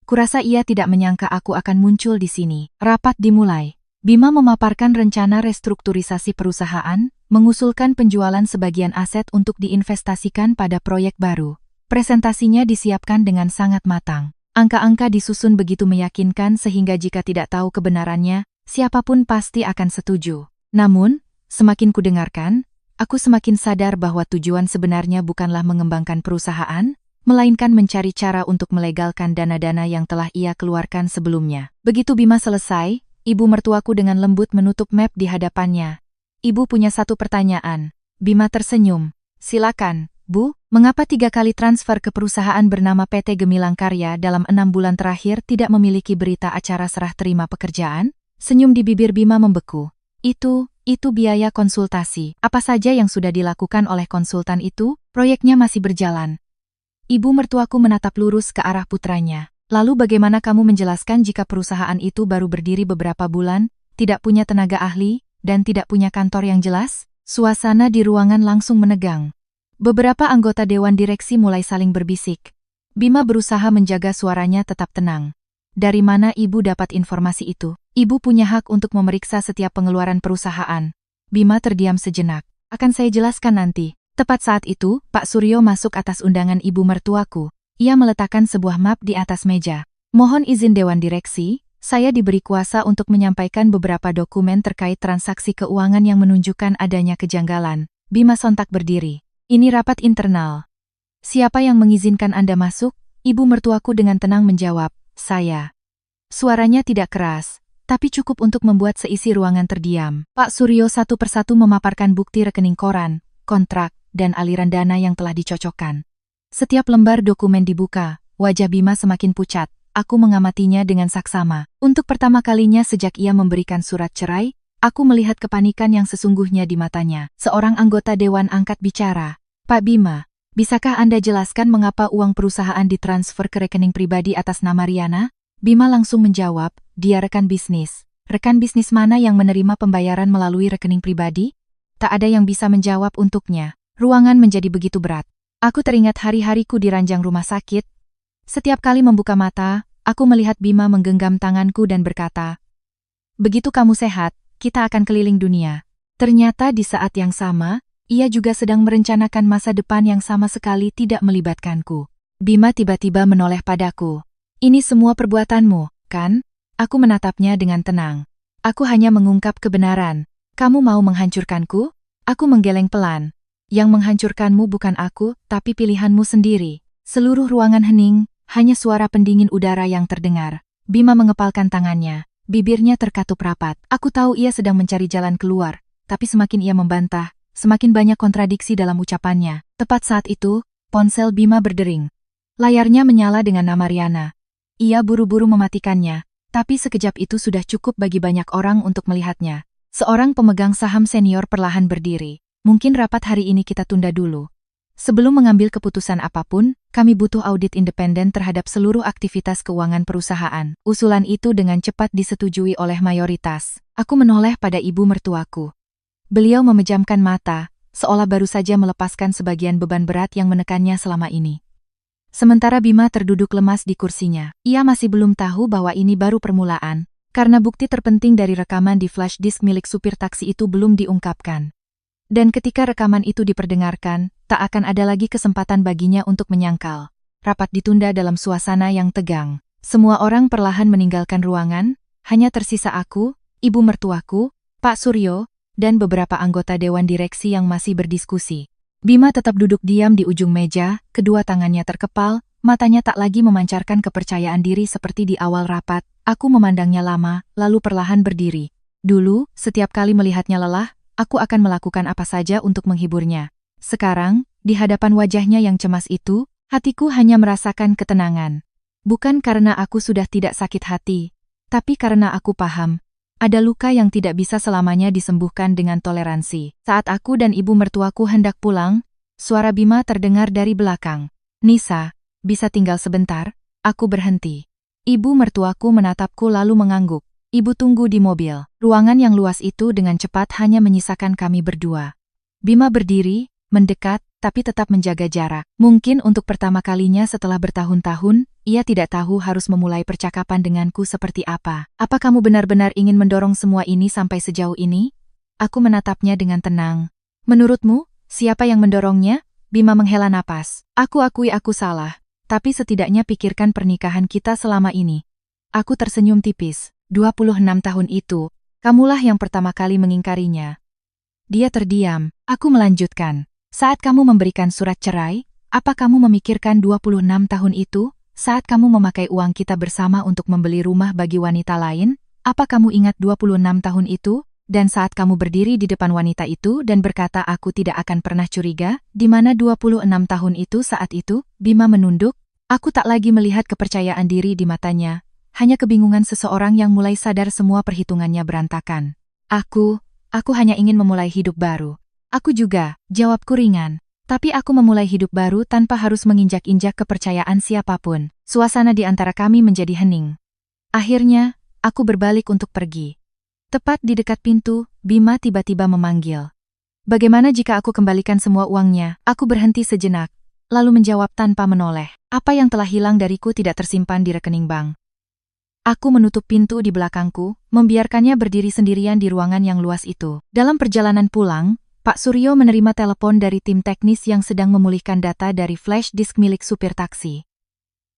Kurasa ia tidak menyangka aku akan muncul di sini. Rapat dimulai. Bima memaparkan rencana restrukturisasi perusahaan, mengusulkan penjualan sebagian aset untuk diinvestasikan pada proyek baru. Presentasinya disiapkan dengan sangat matang. Angka-angka disusun begitu meyakinkan sehingga jika tidak tahu kebenarannya, siapapun pasti akan setuju. Namun, semakin kudengarkan, aku semakin sadar bahwa tujuan sebenarnya bukanlah mengembangkan perusahaan, melainkan mencari cara untuk melegalkan dana-dana yang telah ia keluarkan sebelumnya. Begitu Bima selesai, ibu mertuaku dengan lembut menutup map di hadapannya. Ibu punya satu pertanyaan. Bima tersenyum. Silakan, Bu. Mengapa 3 kali transfer ke perusahaan bernama PT Gemilang Karya dalam 6 bulan terakhir tidak memiliki berita acara serah terima pekerjaan? Senyum di bibir Bima membeku. Itu biaya konsultasi. Apa saja yang sudah dilakukan oleh konsultan itu? Proyeknya masih berjalan. Ibu mertuaku menatap lurus ke arah putranya. Lalu bagaimana kamu menjelaskan jika perusahaan itu baru berdiri beberapa bulan, tidak punya tenaga ahli, dan tidak punya kantor yang jelas? Suasana di ruangan langsung menegang. Beberapa anggota dewan direksi mulai saling berbisik. Bima berusaha menjaga suaranya tetap tenang. Dari mana ibu dapat informasi itu? Ibu punya hak untuk memeriksa setiap pengeluaran perusahaan. Bima terdiam sejenak. Akan saya jelaskan nanti. Tepat saat itu, Pak Suryo masuk atas undangan ibu mertuaku. Ia meletakkan sebuah map di atas meja. Mohon izin Dewan Direksi, saya diberi kuasa untuk menyampaikan beberapa dokumen terkait transaksi keuangan yang menunjukkan adanya kejanggalan. Bima sontak berdiri. Ini rapat internal. Siapa yang mengizinkan Anda masuk? Ibu mertuaku dengan tenang menjawab, saya. Suaranya tidak keras, tapi cukup untuk membuat seisi ruangan terdiam. Pak Suryo satu persatu memaparkan bukti rekening koran, kontrak, dan aliran dana yang telah dicocokkan. Setiap lembar dokumen dibuka, wajah Bima semakin pucat. Aku mengamatinya dengan saksama. Untuk pertama kalinya sejak ia memberikan surat cerai, aku melihat kepanikan yang sesungguhnya di matanya. Seorang anggota dewan angkat bicara. Pak Bima, bisakah Anda jelaskan mengapa uang perusahaan ditransfer ke rekening pribadi atas nama Riana? Bima langsung menjawab, dia rekan bisnis. Rekan bisnis mana yang menerima pembayaran melalui rekening pribadi? Tak ada yang bisa menjawab untuknya. Ruangan menjadi begitu berat. Aku teringat hari-hariku di ranjang rumah sakit. Setiap kali membuka mata, aku melihat Bima menggenggam tanganku dan berkata, begitu kamu sehat, kita akan keliling dunia. Ternyata di saat yang sama, ia juga sedang merencanakan masa depan yang sama sekali tidak melibatkanku. Bima tiba-tiba menoleh padaku. Ini semua perbuatanmu, kan? Aku menatapnya dengan tenang. Aku hanya mengungkap kebenaran. Kamu mau menghancurkanku? Aku menggeleng pelan. Yang menghancurkanmu bukan aku, tapi pilihanmu sendiri. Seluruh ruangan hening, hanya suara pendingin udara yang terdengar. Bima mengepalkan tangannya, bibirnya terkatup rapat. Aku tahu ia sedang mencari jalan keluar, tapi semakin ia membantah, semakin banyak kontradiksi dalam ucapannya. Tepat saat itu, ponsel Bima berdering. Layarnya menyala dengan nama Riana. Ia buru-buru mematikannya, tapi sekejap itu sudah cukup bagi banyak orang untuk melihatnya. Seorang pemegang saham senior perlahan berdiri. Mungkin rapat hari ini kita tunda dulu. Sebelum mengambil keputusan apapun, kami butuh audit independen terhadap seluruh aktivitas keuangan perusahaan. Usulan itu dengan cepat disetujui oleh mayoritas. Aku menoleh pada ibu mertuaku. Beliau memejamkan mata, seolah baru saja melepaskan sebagian beban berat yang menekannya selama ini. Sementara Bima terduduk lemas di kursinya. Ia masih belum tahu bahwa ini baru permulaan, karena bukti terpenting dari rekaman di flash disk milik supir taksi itu belum diungkapkan. Dan ketika rekaman itu diperdengarkan, tak akan ada lagi kesempatan baginya untuk menyangkal. Rapat ditunda dalam suasana yang tegang. Semua orang perlahan meninggalkan ruangan, hanya tersisa aku, ibu mertuaku, Pak Suryo, dan beberapa anggota dewan direksi yang masih berdiskusi. Bima tetap duduk diam di ujung meja, kedua tangannya terkepal, matanya tak lagi memancarkan kepercayaan diri seperti di awal rapat. Aku memandangnya lama, lalu perlahan berdiri. Dulu, setiap kali melihatnya lelah, aku akan melakukan apa saja untuk menghiburnya. Sekarang, di hadapan wajahnya yang cemas itu, Hatiku hanya merasakan ketenangan. Bukan karena aku sudah tidak sakit hati, tapi karena aku paham. Ada luka yang tidak bisa selamanya disembuhkan dengan toleransi. Saat aku dan ibu mertuaku hendak pulang, suara Bima terdengar dari belakang. Nisa, bisa tinggal sebentar? Aku berhenti. Ibu mertuaku menatapku lalu mengangguk. Ibu tunggu di mobil. Ruangan yang luas itu dengan cepat hanya menyisakan kami berdua. Bima berdiri, mendekat, tapi tetap menjaga jarak. Mungkin untuk pertama kalinya setelah bertahun-tahun, ia tidak tahu harus memulai percakapan denganku seperti apa. Apa kamu benar-benar ingin mendorong semua ini sampai sejauh ini? Aku menatapnya dengan tenang. Menurutmu, siapa yang mendorongnya? Bima menghela napas. Aku akui aku salah, tapi setidaknya pikirkan pernikahan kita selama ini. Aku tersenyum tipis. 26 tahun itu, kamulah yang pertama kali mengingkarinya. Dia terdiam. Aku melanjutkan. Saat kamu memberikan surat cerai, apa kamu memikirkan 26 tahun itu? Saat kamu memakai uang kita bersama untuk membeli rumah bagi wanita lain, apa kamu ingat 26 tahun itu? Dan saat kamu berdiri di depan wanita itu dan berkata aku tidak akan pernah curiga, di mana 26 tahun itu saat itu? Bima menunduk. Aku tak lagi melihat kepercayaan diri di matanya, hanya kebingungan seseorang yang mulai sadar semua perhitungannya berantakan. Aku hanya ingin memulai hidup baru. Aku juga, jawabku ringan. Tapi aku memulai hidup baru tanpa harus menginjak-injak kepercayaan siapapun. Suasana di antara kami menjadi hening. Akhirnya, aku berbalik untuk pergi. Tepat di dekat pintu, Bima tiba-tiba memanggil. Bagaimana jika aku kembalikan semua uangnya? Aku berhenti sejenak, lalu menjawab tanpa menoleh. Apa yang telah hilang dariku tidak tersimpan di rekening bank. Aku menutup pintu di belakangku, membiarkannya berdiri sendirian di ruangan yang luas itu. Dalam perjalanan pulang, Pak Suryo menerima telepon dari tim teknis yang sedang memulihkan data dari flash disk milik supir taksi.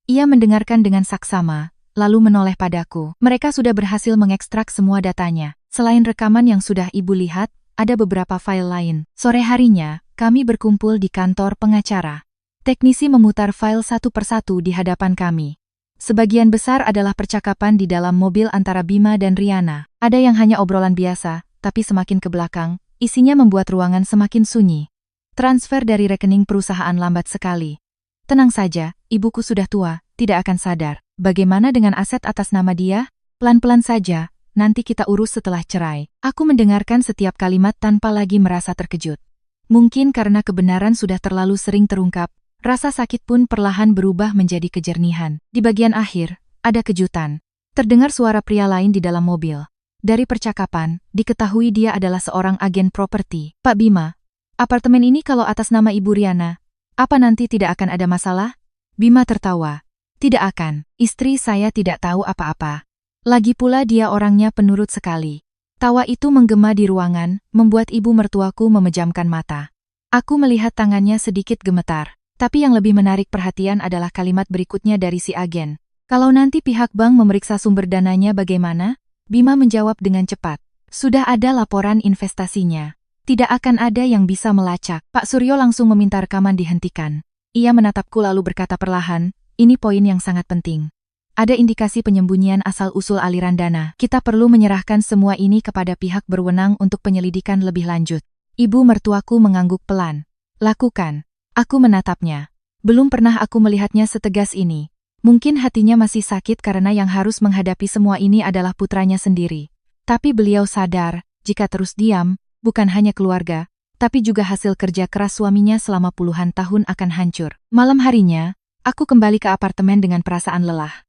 Ia mendengarkan dengan saksama, lalu menoleh padaku. Mereka sudah berhasil mengekstrak semua datanya. Selain rekaman yang sudah ibu lihat, ada beberapa file lain. Sore harinya, kami berkumpul di kantor pengacara. Teknisi memutar file satu persatu di hadapan kami. Sebagian besar adalah percakapan di dalam mobil antara Bima dan Riana. Ada yang hanya obrolan biasa, tapi semakin ke belakang, isinya membuat ruangan semakin sunyi. Transfer dari rekening perusahaan lambat sekali. Tenang saja, ibuku sudah tua, tidak akan sadar. Bagaimana dengan aset atas nama dia? Pelan-pelan saja, nanti kita urus setelah cerai. Aku mendengarkan setiap kalimat tanpa lagi merasa terkejut. Mungkin karena kebenaran sudah terlalu sering terungkap, rasa sakit pun perlahan berubah menjadi kejernihan. Di bagian akhir, ada kejutan. Terdengar suara pria lain di dalam mobil. Dari percakapan, diketahui dia adalah seorang agen properti. Pak Bima, apartemen ini kalau atas nama Ibu Riana, apa nanti tidak akan ada masalah? Bima tertawa. Tidak akan, istri saya tidak tahu apa-apa. Lagi pula dia orangnya penurut sekali. Tawa itu menggema di ruangan, membuat ibu mertuaku memejamkan mata. Aku melihat tangannya sedikit gemetar. Tapi yang lebih menarik perhatian adalah kalimat berikutnya dari si agen. Kalau nanti pihak bank memeriksa sumber dananya bagaimana? Bima menjawab dengan cepat. Sudah ada laporan investasinya. Tidak akan ada yang bisa melacak. Pak Suryo langsung meminta rekaman dihentikan. Ia menatapku lalu berkata perlahan, ini poin yang sangat penting. Ada indikasi penyembunyian asal-usul aliran dana. Kita perlu menyerahkan semua ini kepada pihak berwenang untuk penyelidikan lebih lanjut. Ibu mertuaku mengangguk pelan. Lakukan. Aku menatapnya. Belum pernah aku melihatnya setegas ini. Mungkin hatinya masih sakit karena yang harus menghadapi semua ini adalah putranya sendiri. Tapi beliau sadar, jika terus diam, bukan hanya keluarga, tapi juga hasil kerja keras suaminya selama puluhan tahun akan hancur. Malam harinya, aku kembali ke apartemen dengan perasaan lelah.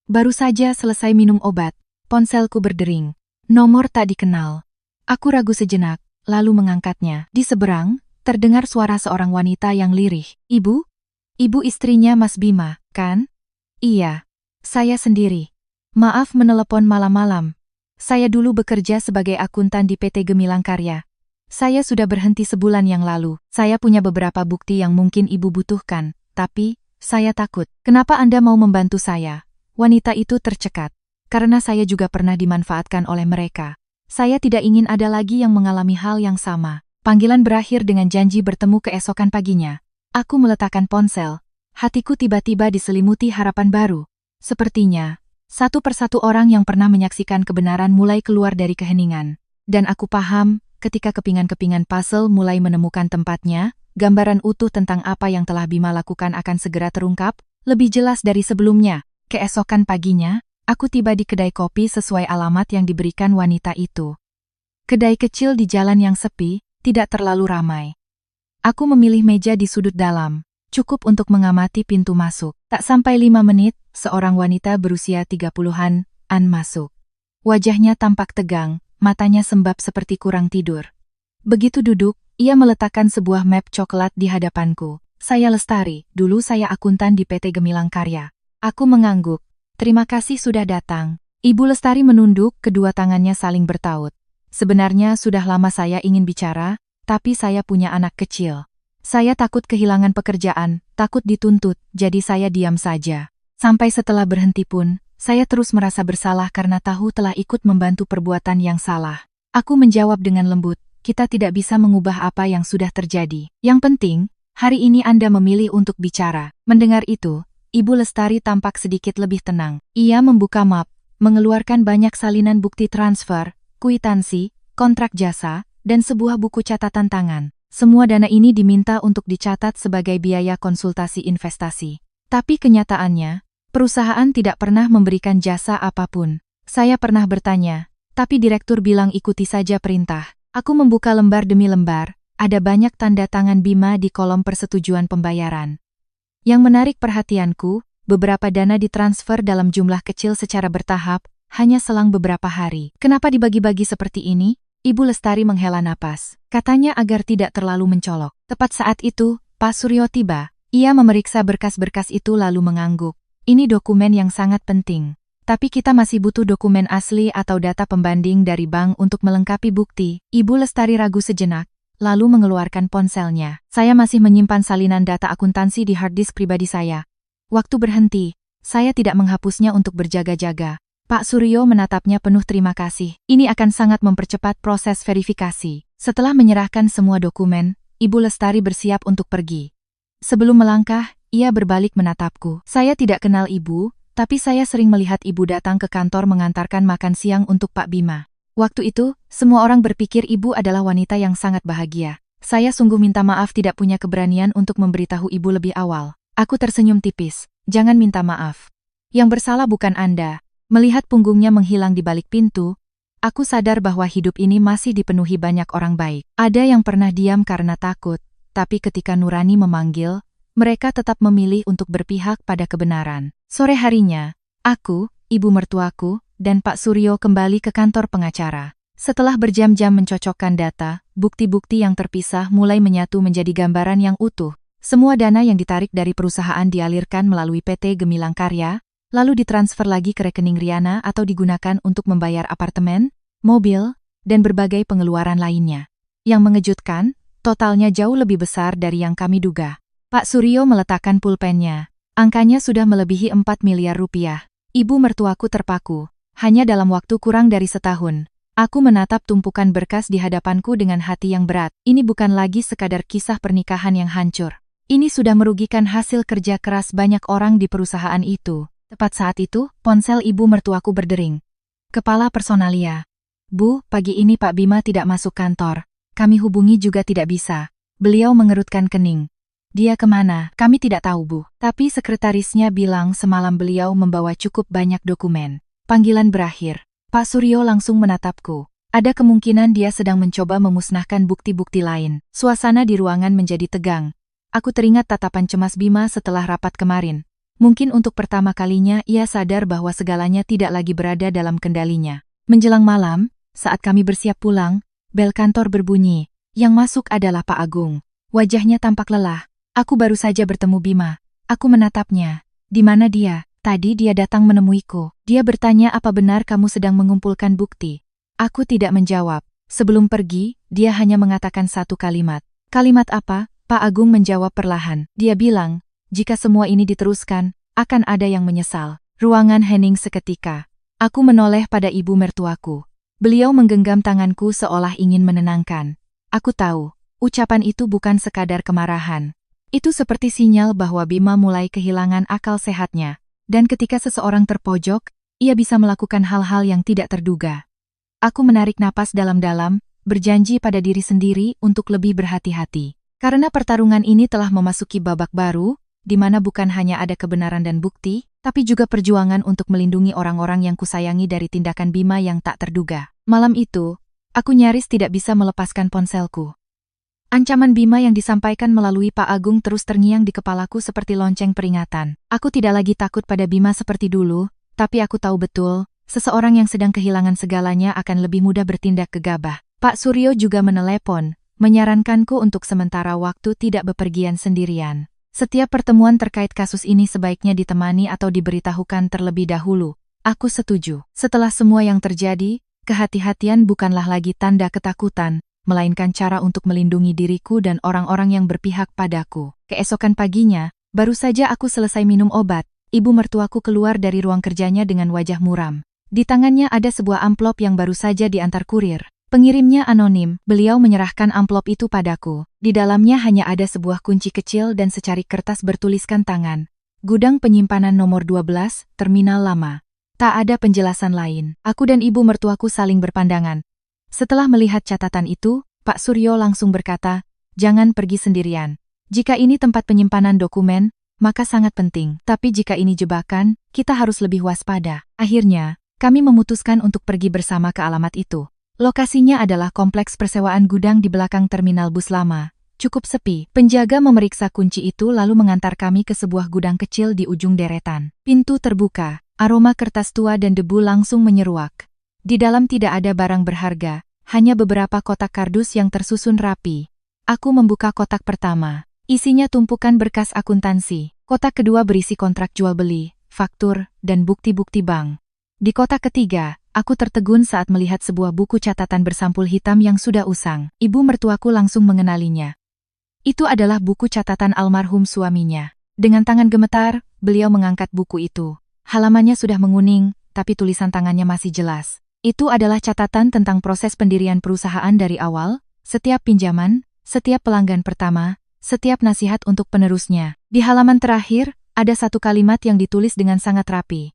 Baru saja selesai minum obat, ponselku berdering. Nomor tak dikenal. Aku ragu sejenak, lalu mengangkatnya. Di seberang, terdengar suara seorang wanita yang lirih. Ibu? Ibu istrinya Mas Bima, kan? Iya. Saya sendiri. Maaf menelepon malam-malam. Saya dulu bekerja sebagai akuntan di PT Gemilang Karya. Saya sudah berhenti sebulan yang lalu. Saya punya beberapa bukti yang mungkin ibu butuhkan, tapi saya takut. Kenapa Anda mau membantu saya? Wanita itu tercekat. Karena saya juga pernah dimanfaatkan oleh mereka. Saya tidak ingin ada lagi yang mengalami hal yang sama. Panggilan berakhir dengan janji bertemu keesokan paginya. Aku meletakkan ponsel. Hatiku tiba-tiba diselimuti harapan baru. Sepertinya, satu persatu orang yang pernah menyaksikan kebenaran mulai keluar dari keheningan. Dan aku paham, ketika kepingan-kepingan puzzle mulai menemukan tempatnya, gambaran utuh tentang apa yang telah Bima lakukan akan segera terungkap, lebih jelas dari sebelumnya. Keesokan paginya, aku tiba di kedai kopi sesuai alamat yang diberikan wanita itu. Kedai kecil di jalan yang sepi, tidak terlalu ramai. Aku memilih meja di sudut dalam, cukup untuk mengamati pintu masuk. Tak sampai 5 menit, seorang wanita berusia 30-an masuk. Wajahnya tampak tegang, matanya sembab seperti kurang tidur. Begitu duduk, ia meletakkan sebuah map coklat di hadapanku. Saya Lestari, dulu saya akuntan di PT Gemilang Karya. Aku mengangguk. Terima kasih sudah datang. Ibu Lestari menunduk, kedua tangannya saling bertaut. Sebenarnya sudah lama saya ingin bicara, tapi saya punya anak kecil. Saya takut kehilangan pekerjaan, takut dituntut, jadi saya diam saja. Sampai setelah berhenti pun, saya terus merasa bersalah karena tahu telah ikut membantu perbuatan yang salah. Aku menjawab dengan lembut, kita tidak bisa mengubah apa yang sudah terjadi. Yang penting, hari ini Anda memilih untuk bicara. Mendengar itu, Ibu Lestari tampak sedikit lebih tenang. Ia membuka map, mengeluarkan banyak salinan bukti transfer, kwitansi, kontrak jasa, dan sebuah buku catatan tangan. Semua dana ini diminta untuk dicatat sebagai biaya konsultasi investasi. Tapi kenyataannya, perusahaan tidak pernah memberikan jasa apapun. Saya pernah bertanya, tapi direktur bilang ikuti saja perintah. Aku membuka lembar demi lembar, ada banyak tanda tangan Bima di kolom persetujuan pembayaran. Yang menarik perhatianku, beberapa dana ditransfer dalam jumlah kecil secara bertahap, hanya selang beberapa hari. Kenapa dibagi-bagi seperti ini? Ibu Lestari menghela napas. Katanya agar tidak terlalu mencolok. Tepat saat itu, Pak Suryo tiba. Ia memeriksa berkas-berkas itu lalu mengangguk. Ini dokumen yang sangat penting. Tapi kita masih butuh dokumen asli atau data pembanding dari bank untuk melengkapi bukti. Ibu Lestari ragu sejenak, lalu mengeluarkan ponselnya. Saya masih menyimpan salinan data akuntansi di hard disk pribadi saya. Waktu berhenti, saya tidak menghapusnya untuk berjaga-jaga. Pak Suryo menatapnya penuh terima kasih. Ini akan sangat mempercepat proses verifikasi. Setelah menyerahkan semua dokumen, Ibu Lestari bersiap untuk pergi. Sebelum melangkah, ia berbalik menatapku. Saya tidak kenal ibu, tapi saya sering melihat ibu datang ke kantor mengantarkan makan siang untuk Pak Bima. Waktu itu, semua orang berpikir ibu adalah wanita yang sangat bahagia. Saya sungguh minta maaf tidak punya keberanian untuk memberitahu ibu lebih awal. Aku tersenyum tipis. Jangan minta maaf. Yang bersalah bukan Anda. Melihat punggungnya menghilang di balik pintu, aku sadar bahwa hidup ini masih dipenuhi banyak orang baik. Ada yang pernah diam karena takut, tapi ketika nurani memanggil, mereka tetap memilih untuk berpihak pada kebenaran. Sore harinya, aku, ibu mertuaku, dan Pak Suryo kembali ke kantor pengacara. Setelah berjam-jam mencocokkan data, bukti-bukti yang terpisah mulai menyatu menjadi gambaran yang utuh. Semua dana yang ditarik dari perusahaan dialirkan melalui PT Gemilang Karya, lalu ditransfer lagi ke rekening Riana atau digunakan untuk membayar apartemen, mobil, dan berbagai pengeluaran lainnya. Yang mengejutkan, totalnya jauh lebih besar dari yang kami duga. Pak Suryo meletakkan pulpennya. Angkanya sudah melebihi 4 miliar rupiah. Ibu mertuaku terpaku. Hanya dalam waktu kurang dari setahun. Aku menatap tumpukan berkas di hadapanku dengan hati yang berat. Ini bukan lagi sekadar kisah pernikahan yang hancur. Ini sudah merugikan hasil kerja keras banyak orang di perusahaan itu. Tepat saat itu, ponsel ibu mertuaku berdering. Kepala Personalia. Bu, pagi ini Pak Bima tidak masuk kantor. Kami hubungi juga tidak bisa. Beliau mengerutkan kening. Dia kemana? Kami tidak tahu, Bu. Tapi sekretarisnya bilang semalam beliau membawa cukup banyak dokumen. Panggilan berakhir. Pak Suryo langsung menatapku. Ada kemungkinan dia sedang mencoba memusnahkan bukti-bukti lain. Suasana di ruangan menjadi tegang. Aku teringat tatapan cemas Bima setelah rapat kemarin. Mungkin untuk pertama kalinya ia sadar bahwa segalanya tidak lagi berada dalam kendalinya. Menjelang malam, saat kami bersiap pulang, bel kantor berbunyi. Yang masuk adalah Pak Agung. Wajahnya tampak lelah. Aku baru saja bertemu Bima. Aku menatapnya. Di mana dia? Tadi dia datang menemuiku. Dia bertanya apa benar kamu sedang mengumpulkan bukti. Aku tidak menjawab. Sebelum pergi, dia hanya mengatakan satu kalimat. Kalimat apa? Pak Agung menjawab perlahan. Dia bilang, jika semua ini diteruskan, akan ada yang menyesal. Ruangan hening seketika. Aku menoleh pada ibu mertuaku. Beliau menggenggam tanganku seolah ingin menenangkan. Aku tahu, ucapan itu bukan sekadar kemarahan. Itu seperti sinyal bahwa Bima mulai kehilangan akal sehatnya. Dan ketika seseorang terpojok, ia bisa melakukan hal-hal yang tidak terduga. Aku menarik napas dalam-dalam, berjanji pada diri sendiri untuk lebih berhati-hati. Karena pertarungan ini telah memasuki babak baru, di mana bukan hanya ada kebenaran dan bukti, tapi juga perjuangan untuk melindungi orang-orang yang kusayangi dari tindakan Bima yang tak terduga. Malam itu, aku nyaris tidak bisa melepaskan ponselku. Ancaman Bima yang disampaikan melalui Pak Agung terus terngiang di kepalaku seperti lonceng peringatan. Aku tidak lagi takut pada Bima seperti dulu, tapi aku tahu betul, seseorang yang sedang kehilangan segalanya akan lebih mudah bertindak gegabah. Pak Suryo juga menelepon, menyarankanku untuk sementara waktu tidak bepergian sendirian. Setiap pertemuan terkait kasus ini sebaiknya ditemani atau diberitahukan terlebih dahulu. Aku setuju. Setelah semua yang terjadi, kehati-hatian bukanlah lagi tanda ketakutan, melainkan cara untuk melindungi diriku dan orang-orang yang berpihak padaku. Keesokan paginya, baru saja aku selesai minum obat, ibu mertuaku keluar dari ruang kerjanya dengan wajah muram. Di tangannya ada sebuah amplop yang baru saja diantar kurir. Pengirimnya anonim, beliau menyerahkan amplop itu padaku. Di dalamnya hanya ada sebuah kunci kecil dan secari kertas bertuliskan tangan. Gudang penyimpanan nomor 12, Terminal Lama. Tak ada penjelasan lain. Aku dan ibu mertuaku saling berpandangan. Setelah melihat catatan itu, Pak Suryo langsung berkata, "Jangan pergi sendirian. Jika ini tempat penyimpanan dokumen, maka sangat penting. Tapi jika ini jebakan, kita harus lebih waspada." Akhirnya, kami memutuskan untuk pergi bersama ke alamat itu. Lokasinya adalah kompleks persewaan gudang di belakang terminal bus lama. Cukup sepi. Penjaga memeriksa kunci itu lalu mengantar kami ke sebuah gudang kecil di ujung deretan. Pintu terbuka. Aroma kertas tua dan debu langsung menyeruak. Di dalam tidak ada barang berharga, hanya beberapa kotak kardus yang tersusun rapi. Aku membuka kotak pertama. Isinya tumpukan berkas akuntansi. Kotak kedua berisi kontrak jual beli, faktur, dan bukti-bukti bank. Di kotak ketiga, aku tertegun saat melihat sebuah buku catatan bersampul hitam yang sudah usang. Ibu mertuaku langsung mengenalinya. Itu adalah buku catatan almarhum suaminya. Dengan tangan gemetar, beliau mengangkat buku itu. Halamannya sudah menguning, tapi tulisan tangannya masih jelas. Itu adalah catatan tentang proses pendirian perusahaan dari awal, setiap pinjaman, setiap pelanggan pertama, setiap nasihat untuk penerusnya. Di halaman terakhir, ada satu kalimat yang ditulis dengan sangat rapi.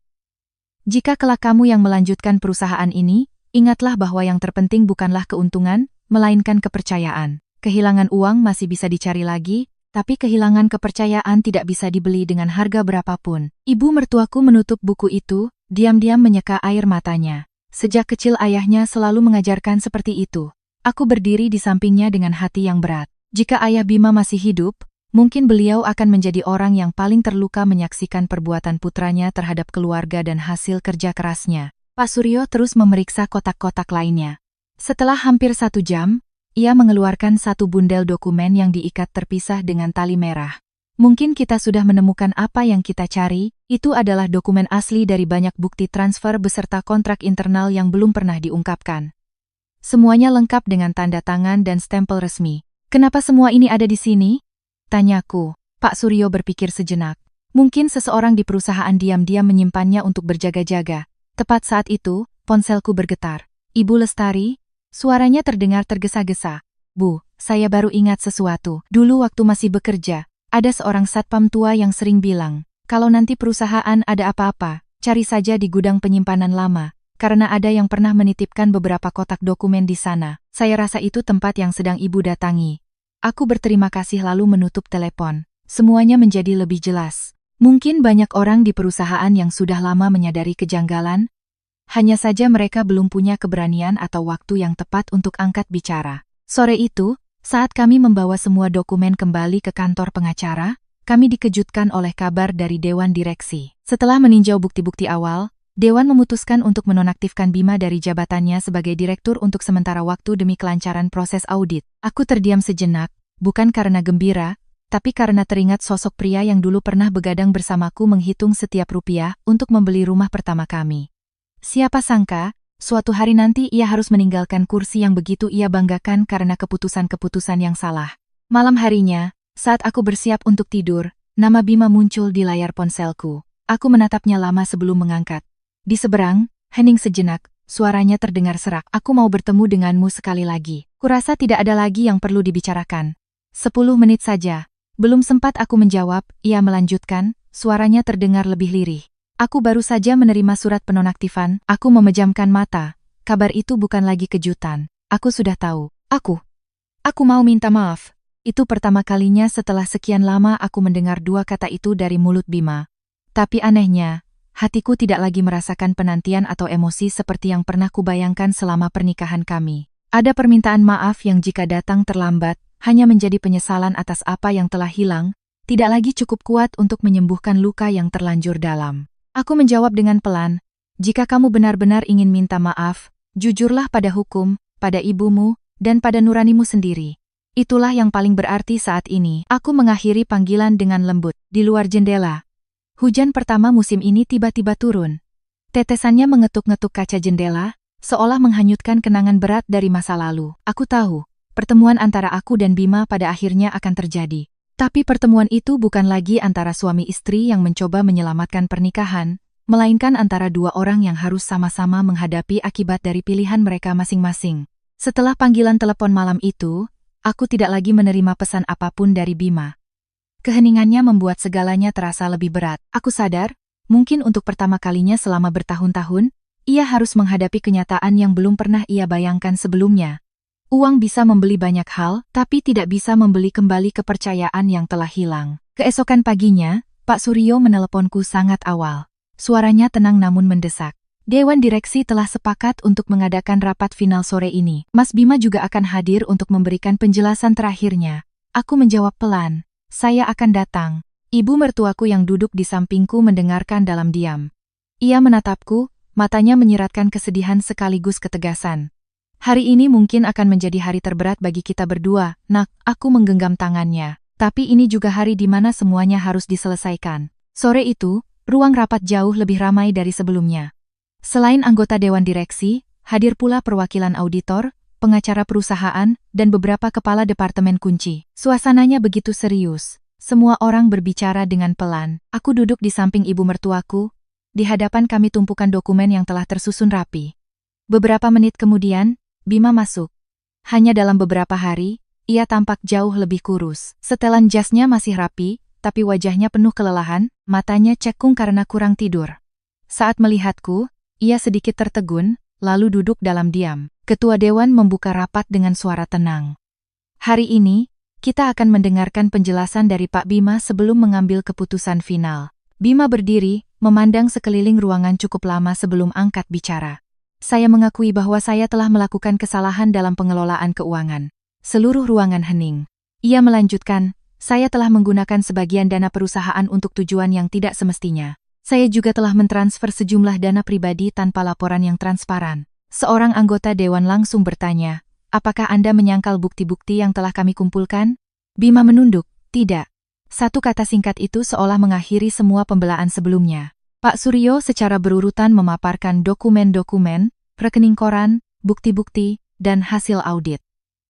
"Jika kelak kamu yang melanjutkan perusahaan ini, ingatlah bahwa yang terpenting bukanlah keuntungan, melainkan kepercayaan. Kehilangan uang masih bisa dicari lagi, tapi kehilangan kepercayaan tidak bisa dibeli dengan harga berapapun." Ibu mertuaku menutup buku itu, diam-diam menyeka air matanya. Sejak kecil ayahnya selalu mengajarkan seperti itu. Aku berdiri di sampingnya dengan hati yang berat. Jika ayah Bima masih hidup, mungkin beliau akan menjadi orang yang paling terluka menyaksikan perbuatan putranya terhadap keluarga dan hasil kerja kerasnya. Pak Suryo terus memeriksa kotak-kotak lainnya. Setelah hampir 1 jam, ia mengeluarkan satu bundel dokumen yang diikat terpisah dengan tali merah. "Mungkin kita sudah menemukan apa yang kita cari." Itu adalah dokumen asli dari banyak bukti transfer beserta kontrak internal yang belum pernah diungkapkan. Semuanya lengkap dengan tanda tangan dan stempel resmi. "Kenapa semua ini ada di sini?" tanyaku. Pak Suryo berpikir sejenak. Mungkin seseorang di perusahaan diam-diam menyimpannya untuk berjaga-jaga. Tepat saat itu, ponselku bergetar. "Ibu Lestari?" Suaranya terdengar tergesa-gesa. "Bu, saya baru ingat sesuatu. Dulu waktu masih bekerja, ada seorang satpam tua yang sering bilang, kalau nanti perusahaan ada apa-apa, cari saja di gudang penyimpanan lama, karena ada yang pernah menitipkan beberapa kotak dokumen di sana. Saya rasa itu tempat yang sedang ibu datangi." Aku berterima kasih lalu menutup telepon. Semuanya menjadi lebih jelas. Mungkin banyak orang di perusahaan yang sudah lama menyadari kejanggalan, hanya saja mereka belum punya keberanian atau waktu yang tepat untuk angkat bicara. Sore itu, saat kami membawa semua dokumen kembali ke kantor pengacara, kami dikejutkan oleh kabar dari Dewan Direksi. Setelah meninjau bukti-bukti awal, Dewan memutuskan untuk menonaktifkan Bima dari jabatannya sebagai direktur untuk sementara waktu demi kelancaran proses audit. Aku terdiam sejenak, bukan karena gembira, tapi karena teringat sosok pria yang dulu pernah begadang bersamaku menghitung setiap rupiah untuk membeli rumah pertama kami. Siapa sangka, suatu hari nanti ia harus meninggalkan kursi yang begitu ia banggakan karena keputusan-keputusan yang salah. Malam harinya, saat aku bersiap untuk tidur, nama Bima muncul di layar ponselku. Aku menatapnya lama sebelum mengangkat. Di seberang, hening sejenak, suaranya terdengar serak. "Aku mau bertemu denganmu sekali lagi." Kurasa tidak ada lagi yang perlu dibicarakan. 10 menit saja. Belum sempat aku menjawab, ia melanjutkan, suaranya terdengar lebih lirih. "Aku baru saja menerima surat penonaktifan." Aku memejamkan mata. Kabar itu bukan lagi kejutan. Aku sudah tahu. Aku mau minta maaf. Itu pertama kalinya setelah sekian lama aku mendengar dua kata itu dari mulut Bima. Tapi anehnya, hatiku tidak lagi merasakan penantian atau emosi seperti yang pernah kubayangkan selama pernikahan kami. Ada permintaan maaf yang jika datang terlambat, hanya menjadi penyesalan atas apa yang telah hilang, tidak lagi cukup kuat untuk menyembuhkan luka yang terlanjur dalam. Aku menjawab dengan pelan, jika kamu benar-benar ingin minta maaf, jujurlah pada hukum, pada ibumu, dan pada nuranimu sendiri. Itulah yang paling berarti saat ini. Aku mengakhiri panggilan dengan lembut. Di luar jendela, hujan pertama musim ini tiba-tiba turun. Tetesannya mengetuk-ngetuk kaca jendela, seolah menghanyutkan kenangan berat dari masa lalu. Aku tahu, pertemuan antara aku dan Bima pada akhirnya akan terjadi. Tapi pertemuan itu bukan lagi antara suami istri yang mencoba menyelamatkan pernikahan, melainkan antara dua orang yang harus sama-sama menghadapi akibat dari pilihan mereka masing-masing. Setelah panggilan telepon malam itu, aku tidak lagi menerima pesan apapun dari Bima. Keheningannya membuat segalanya terasa lebih berat. Aku sadar, mungkin untuk pertama kalinya selama bertahun-tahun, ia harus menghadapi kenyataan yang belum pernah ia bayangkan sebelumnya. Uang bisa membeli banyak hal, tapi tidak bisa membeli kembali kepercayaan yang telah hilang. Keesokan paginya, Pak Suryo meneleponku sangat awal. Suaranya tenang namun mendesak. Dewan direksi telah sepakat untuk mengadakan rapat final sore ini. Mas Bima juga akan hadir untuk memberikan penjelasan terakhirnya. Aku menjawab pelan, saya akan datang. Ibu mertuaku yang duduk di sampingku mendengarkan dalam diam. Ia menatapku, matanya menyiratkan kesedihan sekaligus ketegasan. Hari ini mungkin akan menjadi hari terberat bagi kita berdua, Nak. Aku menggenggam tangannya. Tapi ini juga hari di mana semuanya harus diselesaikan. Sore itu, ruang rapat jauh lebih ramai dari sebelumnya. Selain anggota Dewan Direksi, hadir pula perwakilan auditor, pengacara perusahaan, dan beberapa kepala departemen kunci. Suasananya begitu serius. Semua orang berbicara dengan pelan. Aku duduk di samping ibu mertuaku. Di hadapan kami tumpukan dokumen yang telah tersusun rapi. Beberapa menit kemudian, Bima masuk. Hanya dalam beberapa hari, ia tampak jauh lebih kurus. Setelan jasnya masih rapi, tapi wajahnya penuh kelelahan, matanya cekung karena kurang tidur. Saat melihatku, ia sedikit tertegun, lalu duduk dalam diam. Ketua Dewan membuka rapat dengan suara tenang. Hari ini, kita akan mendengarkan penjelasan dari Pak Bima sebelum mengambil keputusan final. Bima berdiri, memandang sekeliling ruangan cukup lama sebelum angkat bicara. Saya mengakui bahwa saya telah melakukan kesalahan dalam pengelolaan keuangan. Seluruh ruangan hening. Ia melanjutkan, saya telah menggunakan sebagian dana perusahaan untuk tujuan yang tidak semestinya. Saya juga telah mentransfer sejumlah dana pribadi tanpa laporan yang transparan. Seorang anggota dewan langsung bertanya, apakah Anda menyangkal bukti-bukti yang telah kami kumpulkan? Bima menunduk, tidak. Satu kata singkat itu seolah mengakhiri semua pembelaan sebelumnya. Pak Suryo secara berurutan memaparkan dokumen-dokumen, rekening koran, bukti-bukti, dan hasil audit.